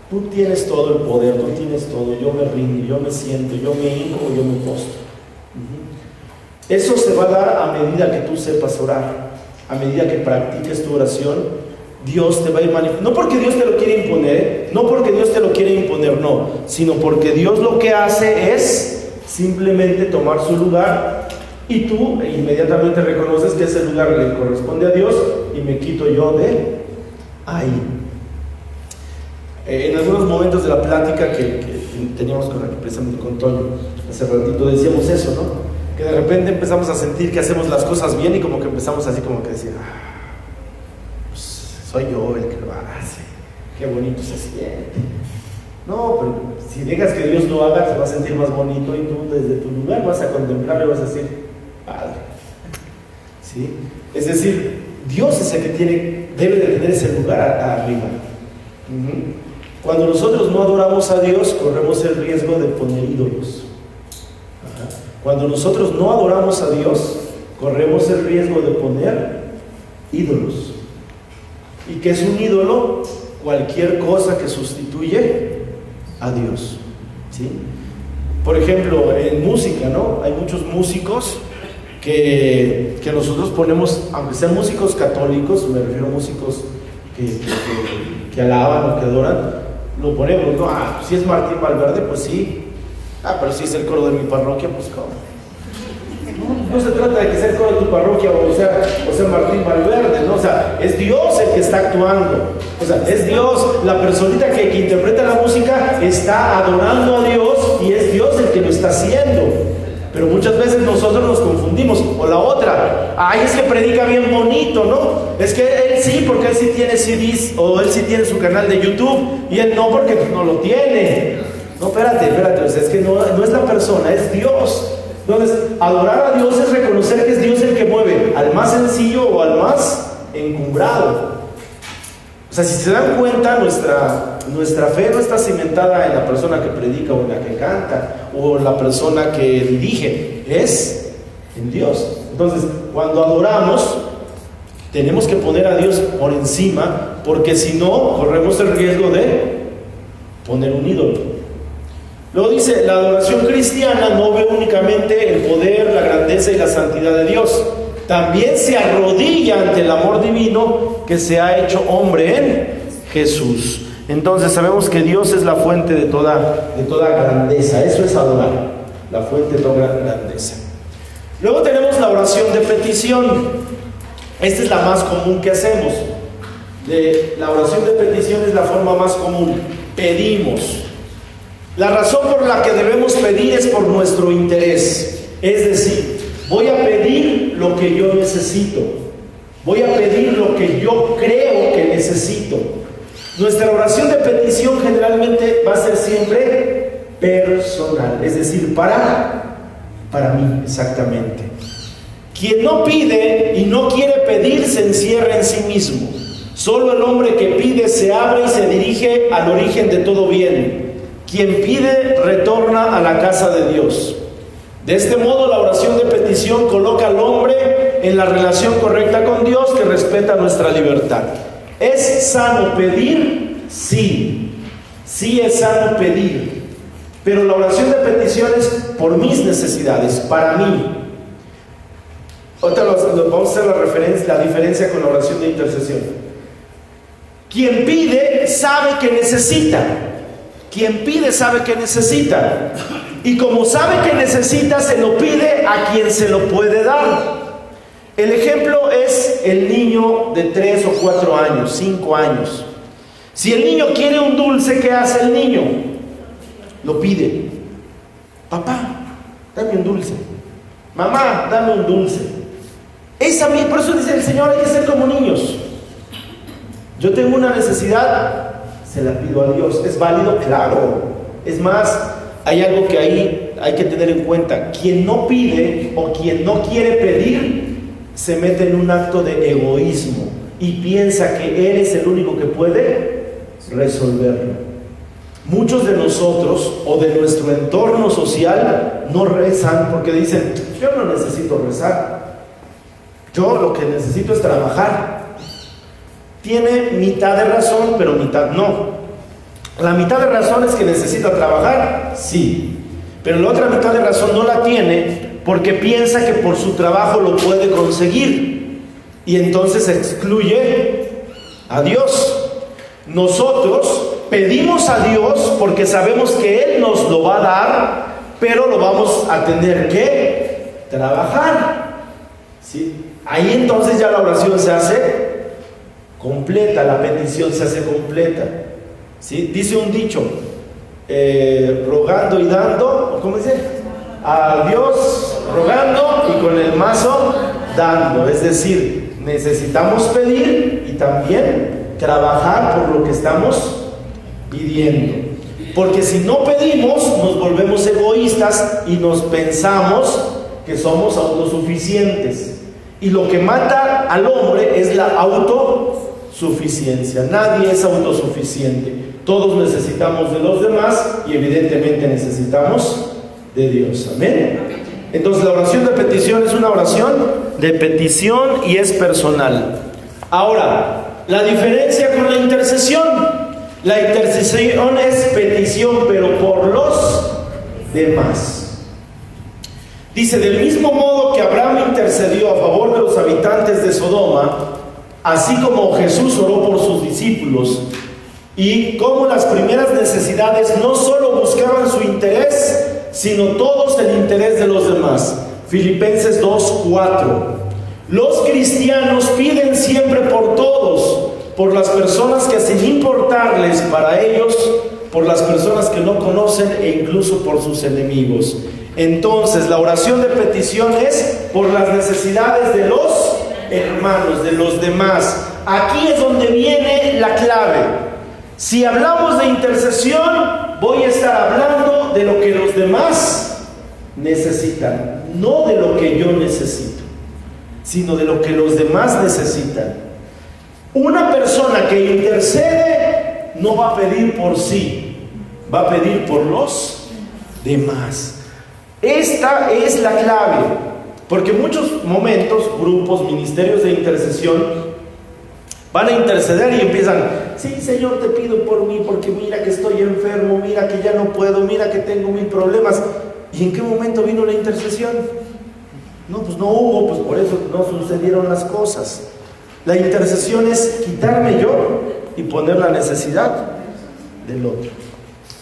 tú tienes todo el poder, tú tienes todo, yo me rindo, yo me siento, yo me hinco, yo me postro. Eso se va a dar a medida que tú sepas orar, a medida que practiques tu oración. Dios te va a ir manifestando, no porque Dios te lo quiere imponer, no porque Dios te lo quiere imponer, no, sino porque Dios lo que hace es simplemente tomar su lugar y tú inmediatamente reconoces que ese lugar le corresponde a Dios y me quito yo de ahí. En algunos momentos de la plática que teníamos precisamente con Toño hace ratito decíamos eso, ¿no? Que de repente empezamos a sentir que hacemos las cosas bien y como que empezamos así como que decir, pues soy yo el que lo hace, qué bonito se siente. No, pero si dejas que Dios lo haga, se va a sentir más bonito y tú desde tu lugar vas a contemplarlo y vas a decir, Padre. ¿Sí? Es decir, Dios es el que debe de tener ese lugar arriba. Cuando nosotros no adoramos a Dios, corremos el riesgo de poner ídolos. Cuando nosotros no adoramos a Dios, corremos el riesgo de poner ídolos. ¿Y qué es un ídolo? Cualquier cosa que sustituye a Dios. ¿Sí? Por ejemplo, en música, ¿no? Hay muchos músicos que nosotros ponemos, aunque sean músicos católicos, me refiero a músicos que alaban o que adoran, lo ponemos, ¿no? Si es Martín Valverde, pues sí. Pero si es el coro de mi parroquia, pues ¿cómo? No se trata de que sea el coro de tu parroquia o sea Martín Valverde, ¿no? O sea, es Dios el que está actuando. O sea, es Dios, la personita que interpreta la música está adorando a Dios y es Dios el que lo está haciendo. Pero muchas veces nosotros nos confundimos. O la otra, es que predica bien bonito, ¿no? Es que él sí, porque él sí tiene CDs o él sí tiene su canal de YouTube y él no, porque no lo tiene. No, espérate, o sea, es que no es la persona, es Dios. Entonces, adorar a Dios es reconocer que es Dios el que mueve al más sencillo o al más encumbrado. O sea, si se dan cuenta, nuestra fe no está cimentada en la persona que predica o en la que canta o en la persona que dirige, es en Dios. Entonces, cuando adoramos, tenemos que poner a Dios por encima, porque si no, corremos el riesgo de poner un ídolo. Luego dice, la adoración cristiana no ve únicamente el poder, la grandeza y la santidad de Dios. También se arrodilla ante el amor divino que se ha hecho hombre en Jesús. Entonces sabemos que Dios es la fuente de toda grandeza. Eso es adorar, la fuente de toda grandeza. Luego tenemos la oración de petición. Esta es la más común que hacemos. La oración de petición es la forma más común. Pedimos. La razón por la que debemos pedir es por nuestro interés. Es decir, voy a pedir lo que yo necesito. Voy a pedir lo que yo creo que necesito. Nuestra oración de petición generalmente va a ser siempre personal. Es decir, para mí, exactamente. Quien no pide y no quiere pedir se encierra en sí mismo. Solo el hombre que pide se abre y se dirige al origen de todo bien. Quien pide retorna a la casa de Dios. De este modo, la oración de petición coloca al hombre en la relación correcta con Dios que respeta nuestra libertad. ¿Es sano pedir? Sí. Sí es sano pedir. Pero la oración de petición es por mis necesidades, para mí. Ahorita vamos a hacer la diferencia con la oración de intercesión. Quien pide sabe que necesita. Quien pide sabe que necesita. Y como sabe que necesita, se lo pide a quien se lo puede dar. El ejemplo es el niño de 3 o 4 años, 5 años. Si el niño quiere un dulce, ¿qué hace el niño? Lo pide. Papá, dame un dulce. Mamá, dame un dulce. Por eso dice el Señor, hay que ser como niños. Yo tengo una necesidad, se la pido a Dios. ¿Es válido? Claro. Es más, hay algo que ahí hay que tener en cuenta. Quien no pide o quien no quiere pedir, se mete en un acto de egoísmo y piensa que él es el único que puede resolverlo. Muchos de nosotros o de nuestro entorno social no rezan porque dicen: yo no necesito rezar, yo lo que necesito es trabajar. Tiene mitad de razón, pero mitad no. La mitad de razón es que necesita trabajar, sí, pero la otra mitad de razón no la tiene porque piensa que por su trabajo lo puede conseguir y entonces excluye a Dios. Nosotros pedimos a Dios porque sabemos que Él nos lo va a dar, pero lo vamos a tener que trabajar, ¿sí? Ahí entonces ya la oración se hace completa, la petición se hace completa, ¿sí? Dice un dicho, rogando y dando, ¿cómo dice? A Dios rogando y con el mazo dando. Es decir, necesitamos pedir y también trabajar por lo que estamos pidiendo, porque si no pedimos nos volvemos egoístas y nos pensamos que somos autosuficientes, y lo que mata al hombre es la autosuficiencia. Nadie es autosuficiente, todos necesitamos de los demás y evidentemente necesitamos de Dios. Amén. Entonces la oración de petición es una oración de petición y es personal. Ahora, la diferencia con la intercesión: la intercesión es petición pero por los demás. Dice: del mismo modo que Abraham intercedió a favor de los habitantes de Sodoma, así como Jesús oró por sus discípulos, y como las primeras necesidades no solo buscaban su interés, sino todos el interés de los demás. Filipenses 2:4. Los cristianos piden siempre por todos, por las personas que sin importarles para ellos, por las personas que no conocen e incluso por sus enemigos. Entonces la oración de petición es por las necesidades de los hermanos, de los demás. Aquí es donde viene la clave. Si hablamos de intercesión, voy a estar hablando de lo que los demás necesitan, no de lo que yo necesito, sino de lo que los demás necesitan. Una persona que intercede no va a pedir por sí, va a pedir por los demás. Esta es la clave, porque en muchos momentos, grupos, ministerios de intercesión van a interceder y empiezan: sí, Señor, te pido por mí, porque mira que estoy enfermo, mira que ya no puedo, mira que tengo 1000 problemas. ¿Y en qué momento vino la intercesión? No, pues no hubo, pues por eso no sucedieron las cosas. La intercesión es quitarme yo y poner la necesidad del otro.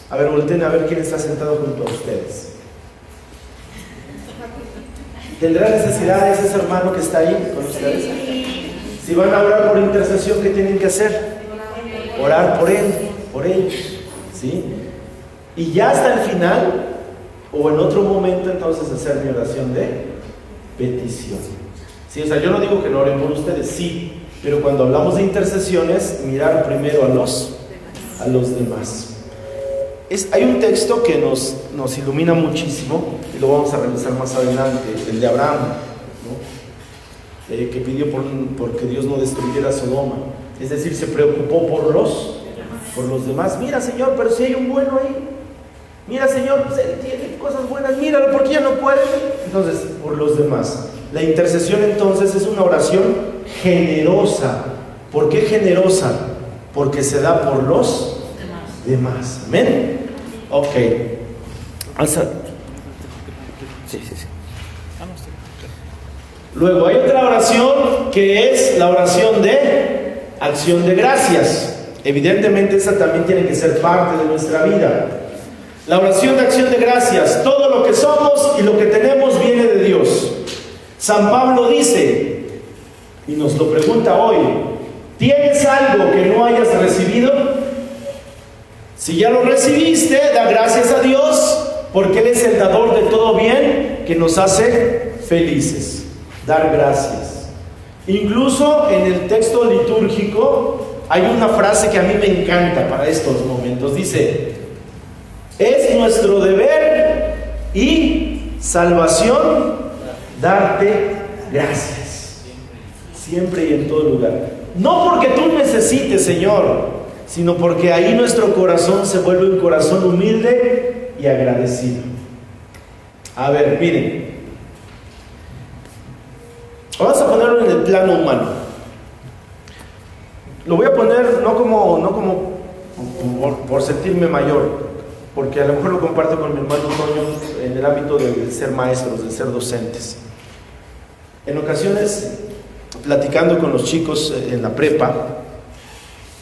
A ver, volteen a ver quién está sentado junto a ustedes. ¿Tendrá necesidades ese hermano que está ahí con ustedes? Si van a orar por intercesión, ¿qué tienen que hacer? Orar por él, por ellos, ¿sí? Y ya hasta el final, o en otro momento, entonces hacer mi oración de petición. Sí, o sea, yo no digo que no oren por ustedes, sí, pero cuando hablamos de intercesiones, mirar primero a los demás. Hay un texto que nos ilumina muchísimo, y lo vamos a revisar más adelante, el de Abraham, ¿no? Que pidió porque Dios no destruyera Sodoma. Es decir, se preocupó por los demás. Mira, Señor, pero si hay un bueno ahí. Mira, Señor, pues él tiene cosas buenas, míralo, porque ya no puede. Entonces, por los demás. La intercesión entonces es una oración generosa. ¿Por qué generosa? Porque se da por los demás. ¿Amén? Ok. Sí. Luego hay otra oración que es la oración de acción de gracias. Evidentemente esa también tiene que ser parte de nuestra vida. La oración de acción de gracias, todo lo que somos y lo que tenemos viene de Dios. San Pablo dice, y nos lo pregunta hoy, ¿tienes algo que no hayas recibido? Si ya lo recibiste, da gracias a Dios, porque Él es el dador de todo bien, que nos hace felices. Dar gracias. Incluso en el texto litúrgico hay una frase que a mí me encanta para estos momentos. Dice, es nuestro deber y salvación darte gracias. Siempre y en todo lugar. No porque tú necesites, Señor, sino porque ahí nuestro corazón se vuelve un corazón humilde y agradecido. A ver, miren. Vamos a ponerlo en el plano humano. Lo voy a poner no como por sentirme mayor, porque a lo mejor lo comparto con mi hermano Toño en el ámbito de ser maestros, de ser docentes. En ocasiones, platicando con los chicos en la prepa,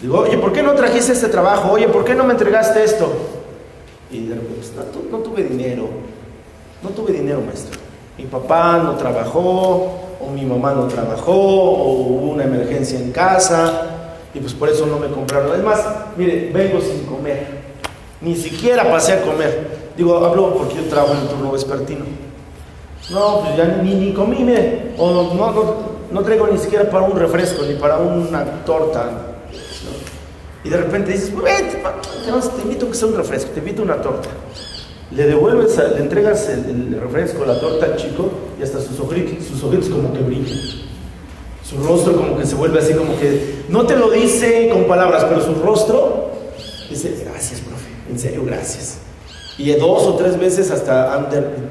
digo, oye, ¿por qué no trajiste este trabajo? Oye, ¿por qué no me entregaste esto? Y de repente, no tuve dinero. No tuve dinero, maestro. Mi papá no trabajó, o mi mamá no trabajó, o hubo una emergencia en casa, y pues por eso no me compraron. Además, mire, vengo sin comer. Ni siquiera pasé a comer. Digo, hablo porque yo trabajo en turno vespertino. No, pues ya ni comí, mire. O no traigo ni siquiera para un refresco, ni para una torta. Y de repente dices, vete, te invito a que sea un refresco, te invito a una torta. Le devuelves, le entregas el refresco, la torta al chico, y hasta sus ojitos como que brillan. Su rostro como que se vuelve así, como que no te lo dice con palabras, pero su rostro dice, gracias, profe, en serio, gracias. Y 2 o 3 veces hasta han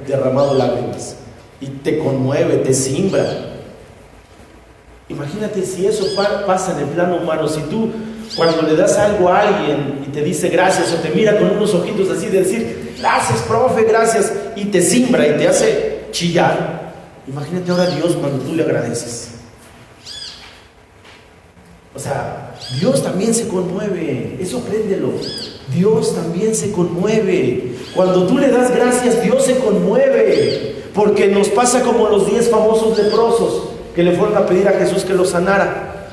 derramado lágrimas. Y te conmueve, te simbra. Imagínate si eso pasa en el plano humano. Si tú, cuando le das algo a alguien y te dice gracias, o te mira con unos ojitos así de decir, gracias, profe, gracias, y te simbra y te hace chillar. Imagínate ahora Dios cuando tú le agradeces. O sea, Dios también se conmueve. Eso apréndelo. Dios también se conmueve. Cuando tú le das gracias, Dios se conmueve. Porque nos pasa como los 10 famosos leprosos que le fueron a pedir a Jesús que los sanara.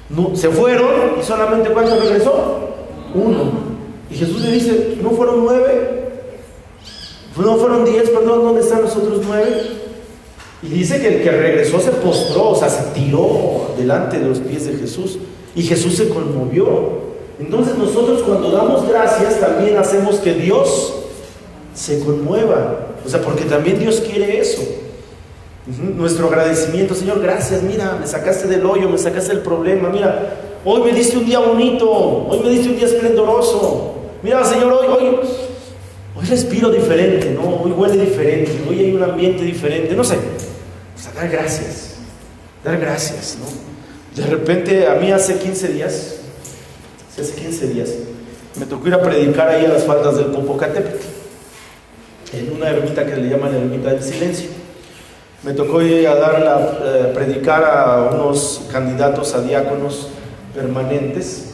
No, se fueron y solamente ¿cuánto regresó? 1. Y Jesús le dice, ¿no fueron 9? ¿No fueron 10? Perdón, ¿dónde están los otros 9? Y dice que el que regresó se postró, o sea, se tiró delante de los pies de Jesús. Y Jesús se conmovió. Entonces nosotros cuando damos gracias también hacemos que Dios se conmueva. O sea, porque también Dios quiere eso. Nuestro agradecimiento, Señor, gracias, mira, me sacaste del hoyo, me sacaste del problema, mira, hoy me diste un día bonito, hoy me diste un día esplendoroso. Mira, Señor, hoy respiro diferente, ¿no? Hoy huele diferente, hoy hay un ambiente diferente, no sé. O sea, dar gracias, ¿no? De repente, a mí hace 15 días, me tocó ir a predicar ahí a las faldas del Popocatépetl, en una ermita que le llaman la ermita del silencio. Me tocó ir a predicar a unos candidatos a diáconos permanentes.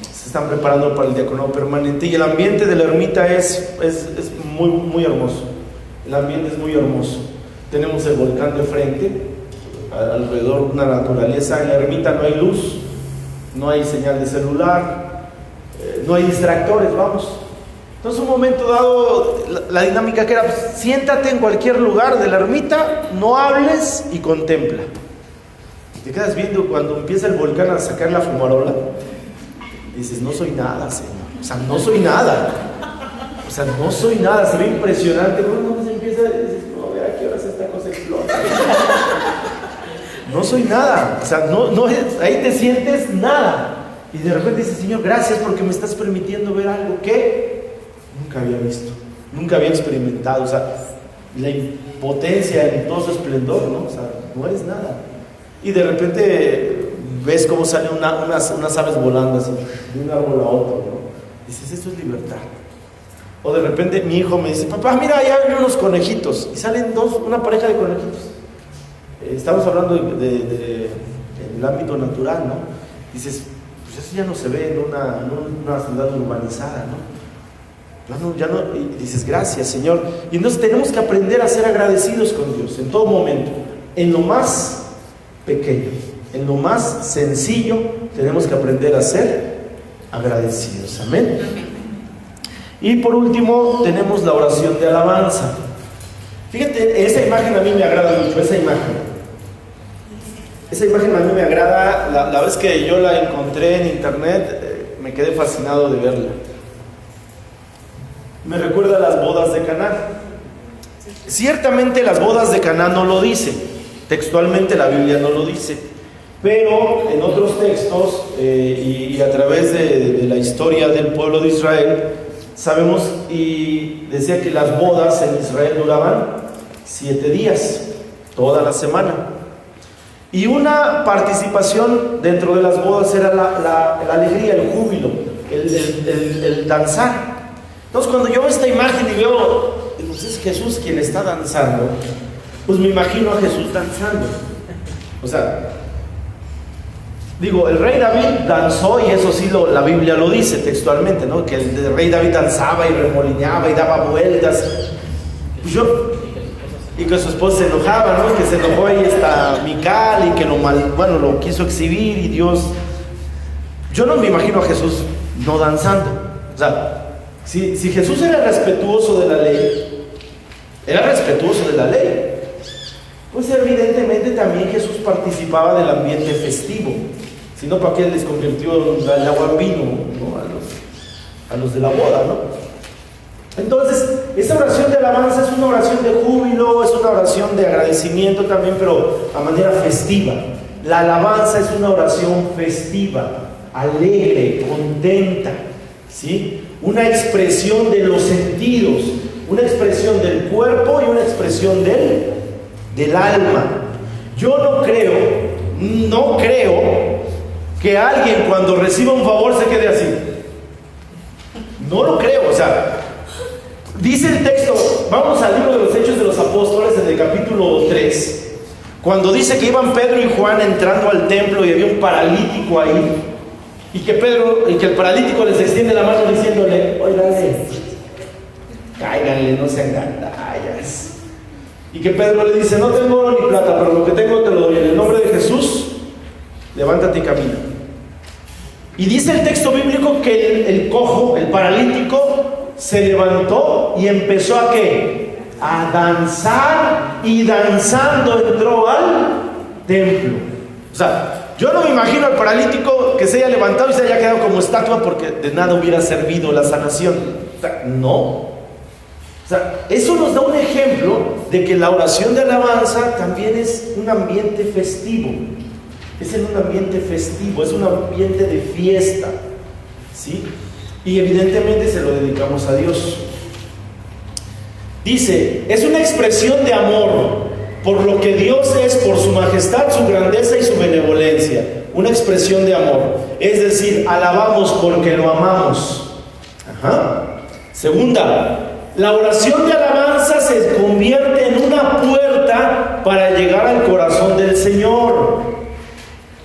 Se están preparando para el diaconado permanente y el ambiente de la ermita es muy, muy hermoso. El ambiente es muy hermoso. Tenemos el volcán de frente, alrededor una naturaleza. En la ermita no hay luz, no hay señal de celular, no hay distractores, vamos. Entonces, un momento dado, la dinámica que era, pues, siéntate en cualquier lugar de la ermita, no hables y contempla. Te quedas viendo cuando empieza el volcán a sacar la fumarola. Dices, no soy nada, Señor. O sea, no soy nada. Se ve impresionante. Cuando se empieza, dices, no, a ver a qué horas esta cosa explota. No soy nada. O sea, ahí te sientes nada. Y de repente dices, Señor, gracias porque me estás permitiendo ver algo que nunca había visto, nunca había experimentado. O sea, la impotencia en todo su esplendor, ¿no? O sea, no eres nada. Y de repente ves cómo salen unas aves volando así, de un árbol a otro, ¿no? Dices, esto es libertad. O de repente mi hijo me dice, papá, mira, allá hay unos conejitos. Y salen una pareja de conejitos. Estamos hablando del ámbito natural, ¿no? Dices, pues pues eso ya no se ve en una ciudad urbanizada, ¿no? Ya no, y dices, gracias, Señor. Y entonces tenemos que aprender a ser agradecidos con Dios en todo momento, en lo más pequeño, en lo más sencillo, tenemos que aprender a ser agradecidos. Amén. Y por último, tenemos la oración de alabanza. Fíjate, esa imagen a mí me agrada mucho, esa imagen a mí me agrada. La vez que yo la encontré en internet, me quedé fascinado de verla. Me recuerda a las bodas de Caná. Ciertamente las bodas de Caná no lo dice, textualmente la Biblia no lo dice, pero en otros textos y a través de la historia del pueblo de Israel, sabemos y decía que las bodas en Israel duraban 7 días, toda la semana. Y una participación dentro de las bodas era la alegría, el júbilo, el danzar. Entonces cuando yo veo esta imagen y veo, pues es Jesús quien está danzando, pues me imagino a Jesús danzando. O sea, digo, el rey David danzó, y eso sí la Biblia lo dice textualmente, ¿no? Que el rey David danzaba y remolineaba y daba vueltas. Pues y que su esposa se enojaba, ¿no? Que se enojó ahí está Mical y que lo quiso exhibir, y Dios. Yo no me imagino a Jesús no danzando. O sea, si Jesús era respetuoso de la ley, pues evidentemente también Jesús participaba del ambiente festivo. Si no, ¿para qué les convirtió el agua en vino, ¿no? a los de la boda, ¿no? Entonces, esta oración de alabanza es una oración de júbilo, es una oración de agradecimiento también, pero a manera festiva. La alabanza es una oración festiva, alegre, contenta, ¿sí? Una expresión de los sentidos, una expresión del cuerpo y una expresión del alma. Yo no creo que alguien cuando reciba un favor se quede así. No lo creo. O sea, dice el texto, vamos al libro de los Hechos de los Apóstoles, en el capítulo 3, cuando dice que iban Pedro y Juan entrando al templo y había un paralítico ahí, y que el paralítico les extiende la mano diciéndole, óigale, cáiganle, no sean gandallas. Y que Pedro le dice, no tengo oro ni plata, pero lo que tengo te lo doy, en el nombre de Jesús, levántate y camina. Y dice el texto bíblico que el cojo, el paralítico, se levantó y empezó ¿a qué? A danzar, y danzando entró al templo. O sea, yo no me imagino al paralítico que se haya levantado y se haya quedado como estatua porque de nada hubiera servido la sanación. O sea, no. O sea, eso nos da un ejemplo de que la oración de alabanza también es un ambiente festivo. Es en un ambiente festivo, es un ambiente de fiesta, ¿sí? Y evidentemente se lo dedicamos a Dios. Dice, es una expresión de amor por lo que Dios es, por su majestad, su grandeza y su benevolencia. Una expresión de amor. Es decir, alabamos porque lo amamos. Segunda, la oración de alabanza se convierte en una puerta para llegar al corazón del Señor.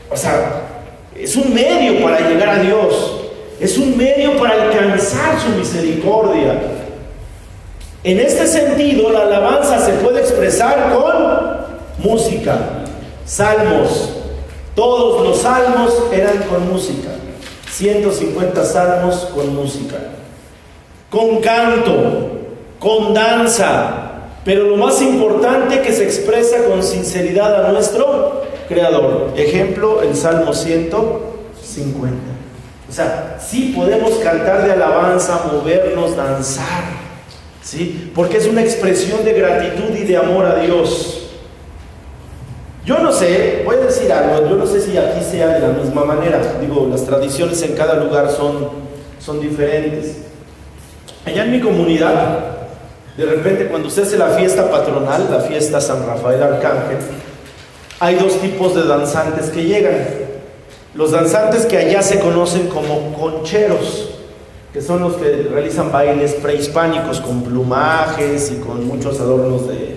O sea, es un medio para llegar a Dios. Es un medio para alcanzar su misericordia. En este sentido, la alabanza se puede expresar con música, salmos. Todos los salmos eran con música. 150 salmos con música. Con canto, con danza. Pero lo más importante, que se expresa con sinceridad a nuestro Creador. Ejemplo, el Salmo 150. O sea, sí podemos cantar de alabanza, movernos, danzar, ¿sí? Porque es una expresión de gratitud y de amor a Dios. Yo no sé, voy a decir algo, yo no sé si aquí sea de la misma manera. Digo, las tradiciones en cada lugar son diferentes. Allá en mi comunidad, de repente cuando se hace la fiesta patronal, la fiesta San Rafael Arcángel, hay 2 tipos de danzantes que llegan. Los danzantes que allá se conocen como concheros, que son los que realizan bailes prehispánicos con plumajes y con muchos adornos de,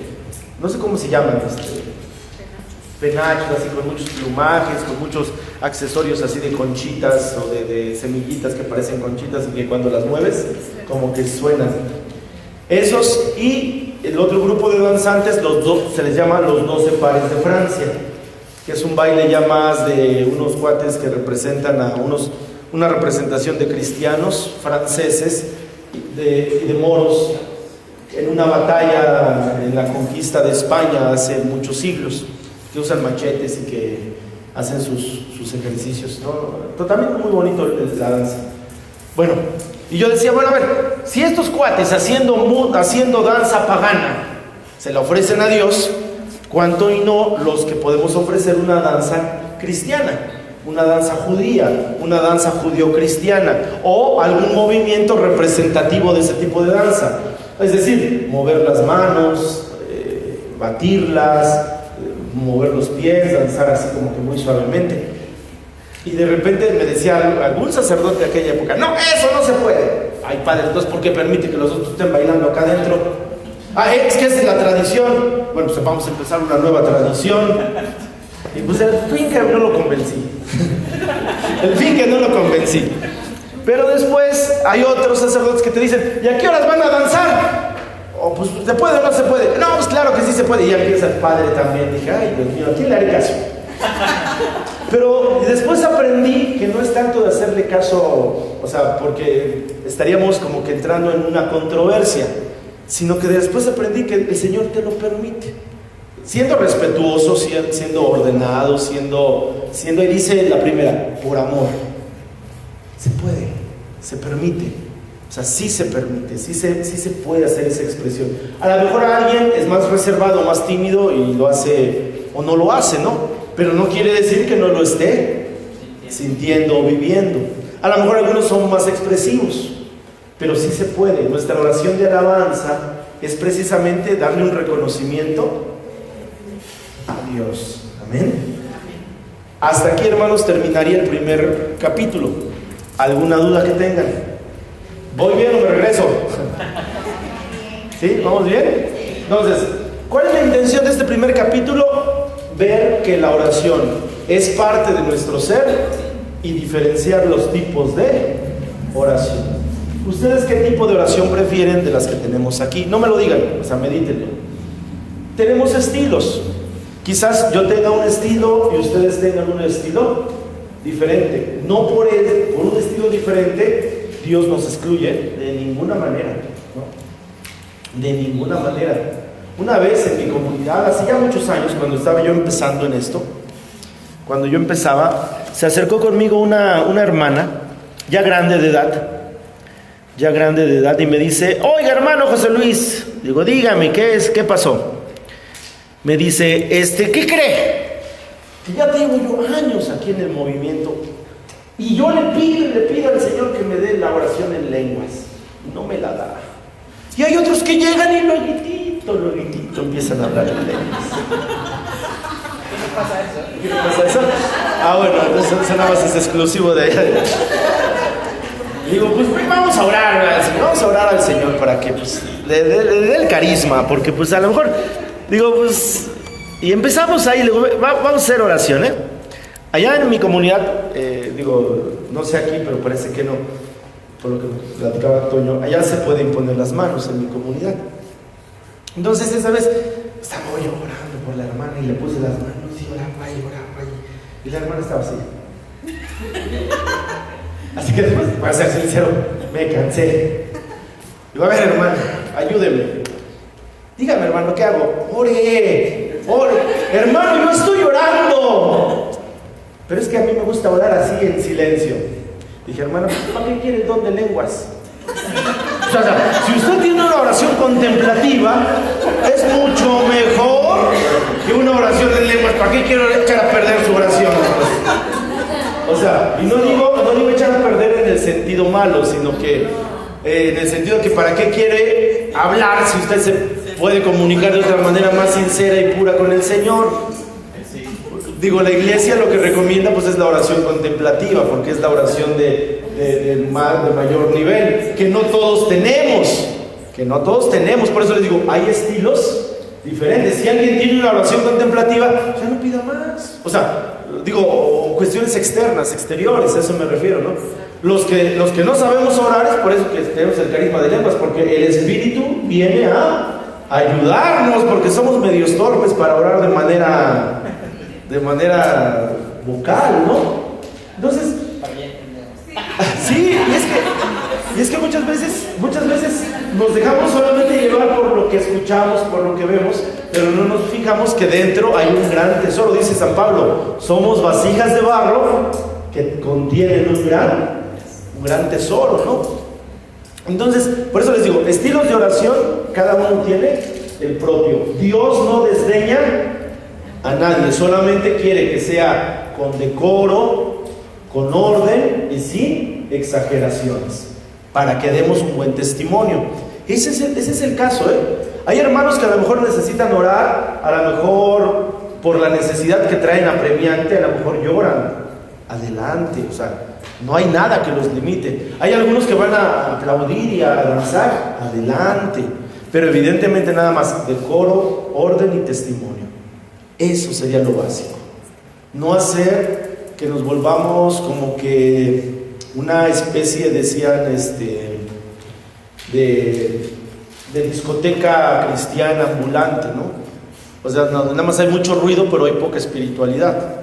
no sé cómo se llaman, penachos, así con muchos plumajes, con muchos accesorios así de conchitas o de semillitas que parecen conchitas y que cuando las mueves como que suenan. Esos, y el otro grupo de danzantes, se les llama los 12 pares de Francia, que es un baile ya más de unos cuates que representan una representación de cristianos franceses y de moros en una batalla en la conquista de España hace muchos siglos, que usan machetes y que hacen sus ejercicios, ¿no? Totalmente muy bonito la danza. Bueno, y yo decía, bueno, a ver, si estos cuates haciendo danza pagana se la ofrecen a Dios, ¿cuánto y no los que podemos ofrecer una danza cristiana, una danza judía, una danza judío-cristiana o algún movimiento representativo de ese tipo de danza? Es decir, mover las manos, batirlas, mover los pies, danzar así como que muy suavemente. Y de repente me decía algún sacerdote de aquella época, no, eso no se puede. Ay, padre, entonces ¿por qué permite que los otros estén bailando acá adentro? Ah, es que esa es la tradición. Bueno, pues vamos a empezar una nueva tradición. Y pues el fin que no lo convencí. Pero después hay otros sacerdotes que te dicen, ¿y a qué horas van a danzar? O pues, ¿se puede o no se puede? No, pues claro que sí se puede. Y ya empieza el padre también. Dije, ay, Dios mío, ¿a quién le haré caso? Pero después aprendí que no es tanto de hacerle caso, o sea, porque estaríamos como que entrando en una controversia, sino que después aprendí que el Señor te lo permite. Siendo respetuoso, siendo ordenado, siendo, y dice la primera, por amor. Se puede, se permite. O sea, sí se permite, sí se puede hacer esa expresión. A lo mejor alguien es más reservado, más tímido y lo hace o no lo hace, ¿no? Pero no quiere decir que no lo esté sintiendo o viviendo. A lo mejor algunos son más expresivos, pero sí se puede. Nuestra oración de alabanza es precisamente darle un reconocimiento a Dios. Amén. Hasta aquí, hermanos, terminaría el primer capítulo. ¿Alguna duda que tengan? ¿Voy bien o me regreso? ¿Sí? ¿Vamos bien? Entonces, ¿cuál es la intención de este primer capítulo? Ver que la oración es parte de nuestro ser y diferenciar los tipos de oración. ¿Ustedes qué tipo de oración prefieren de las que tenemos aquí? No me lo digan, o sea, medítenlo. Tenemos estilos. Quizás yo tenga un estilo y ustedes tengan un estilo diferente. No por un estilo diferente Dios nos excluye de ninguna manera, ¿no? De ninguna manera. Una vez en mi comunidad, hace ya muchos años, cuando estaba yo empezando en esto, cuando yo empezaba, se acercó conmigo una hermana, ya grande de edad, y me dice, oiga, hermano José Luis. Digo, dígame, ¿qué pasó? Me dice, ¿qué cree? Que ya tengo yo años aquí en el movimiento, y yo le pido al Señor que me dé la oración en lenguas, no me la da. Y hay otros que llegan y luego empiezan a hablar en lenguas. ¿Qué le pasa eso? Ah, bueno, eso nada más es exclusivo de ella. Digo, pues vamos a orar al Señor para que pues, le dé el carisma, porque pues a lo mejor, digo, pues, y empezamos ahí, digo, vamos a hacer oración, Allá en mi comunidad, no sé aquí, pero parece que no, por lo que platicaba Toño, allá se puede imponer las manos en mi comunidad. Entonces esa vez estaba yo orando por la hermana y le puse las manos y oraba. Y la hermana estaba así. Así que después, para ser sincero, me cansé. Digo, a ver, hermano, ayúdeme. Dígame, hermano, ¿qué hago? Ore. Hermano, yo estoy orando. Pero es que a mí me gusta orar así en silencio. Dije, hermano, ¿para qué quiere el don de lenguas? O sea, si usted tiene una oración contemplativa, es mucho mejor que una oración en lenguas. ¿Para qué quiero echar a perder su oración? O sea, y no digo echar a perder en el sentido malo, sino que en el sentido que ¿para qué quiere hablar si usted se puede comunicar de otra manera más sincera y pura con el Señor? Digo, la iglesia lo que recomienda pues es la oración contemplativa, porque es la oración de mayor nivel, que no todos tenemos, por eso les digo, hay estilos diferente. Si alguien tiene una oración contemplativa, ya no pida más. O sea, digo, cuestiones externas, exteriores, a eso me refiero, ¿no? Los que no sabemos orar es por eso que tenemos el carisma de lenguas, porque el Espíritu viene a ayudarnos, porque somos medios torpes para orar de manera vocal, ¿no? Entonces, sí, y es que muchas veces nos dejamos solamente llevar por lo que escuchamos, por lo que vemos, pero no nos fijamos que dentro hay un gran tesoro. Dice San Pablo, somos vasijas de barro que contienen un gran tesoro, ¿no? Entonces, por eso les digo, estilos de oración, cada uno tiene el propio. Dios no desdeña a nadie, solamente quiere que sea con decoro, con orden y sin exageraciones, para que demos un buen testimonio. Ese es el caso, ¿eh? Hay hermanos que a lo mejor necesitan orar, a lo mejor por la necesidad que traen apremiante, a lo mejor lloran. Adelante, o sea, no hay nada que los limite. Hay algunos que van a aplaudir y a danzar, adelante. Pero evidentemente nada más decoro, orden y testimonio. Eso sería lo básico. No hacer que nos volvamos como que una especie, decían, de discoteca cristiana ambulante, ¿no? O sea, nada más hay mucho ruido, pero hay poca espiritualidad.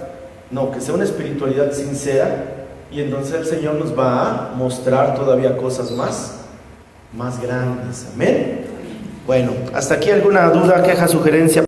No, que sea una espiritualidad sincera, y entonces el Señor nos va a mostrar todavía cosas más grandes. Amén. Bueno, hasta aquí alguna duda, queja, sugerencia.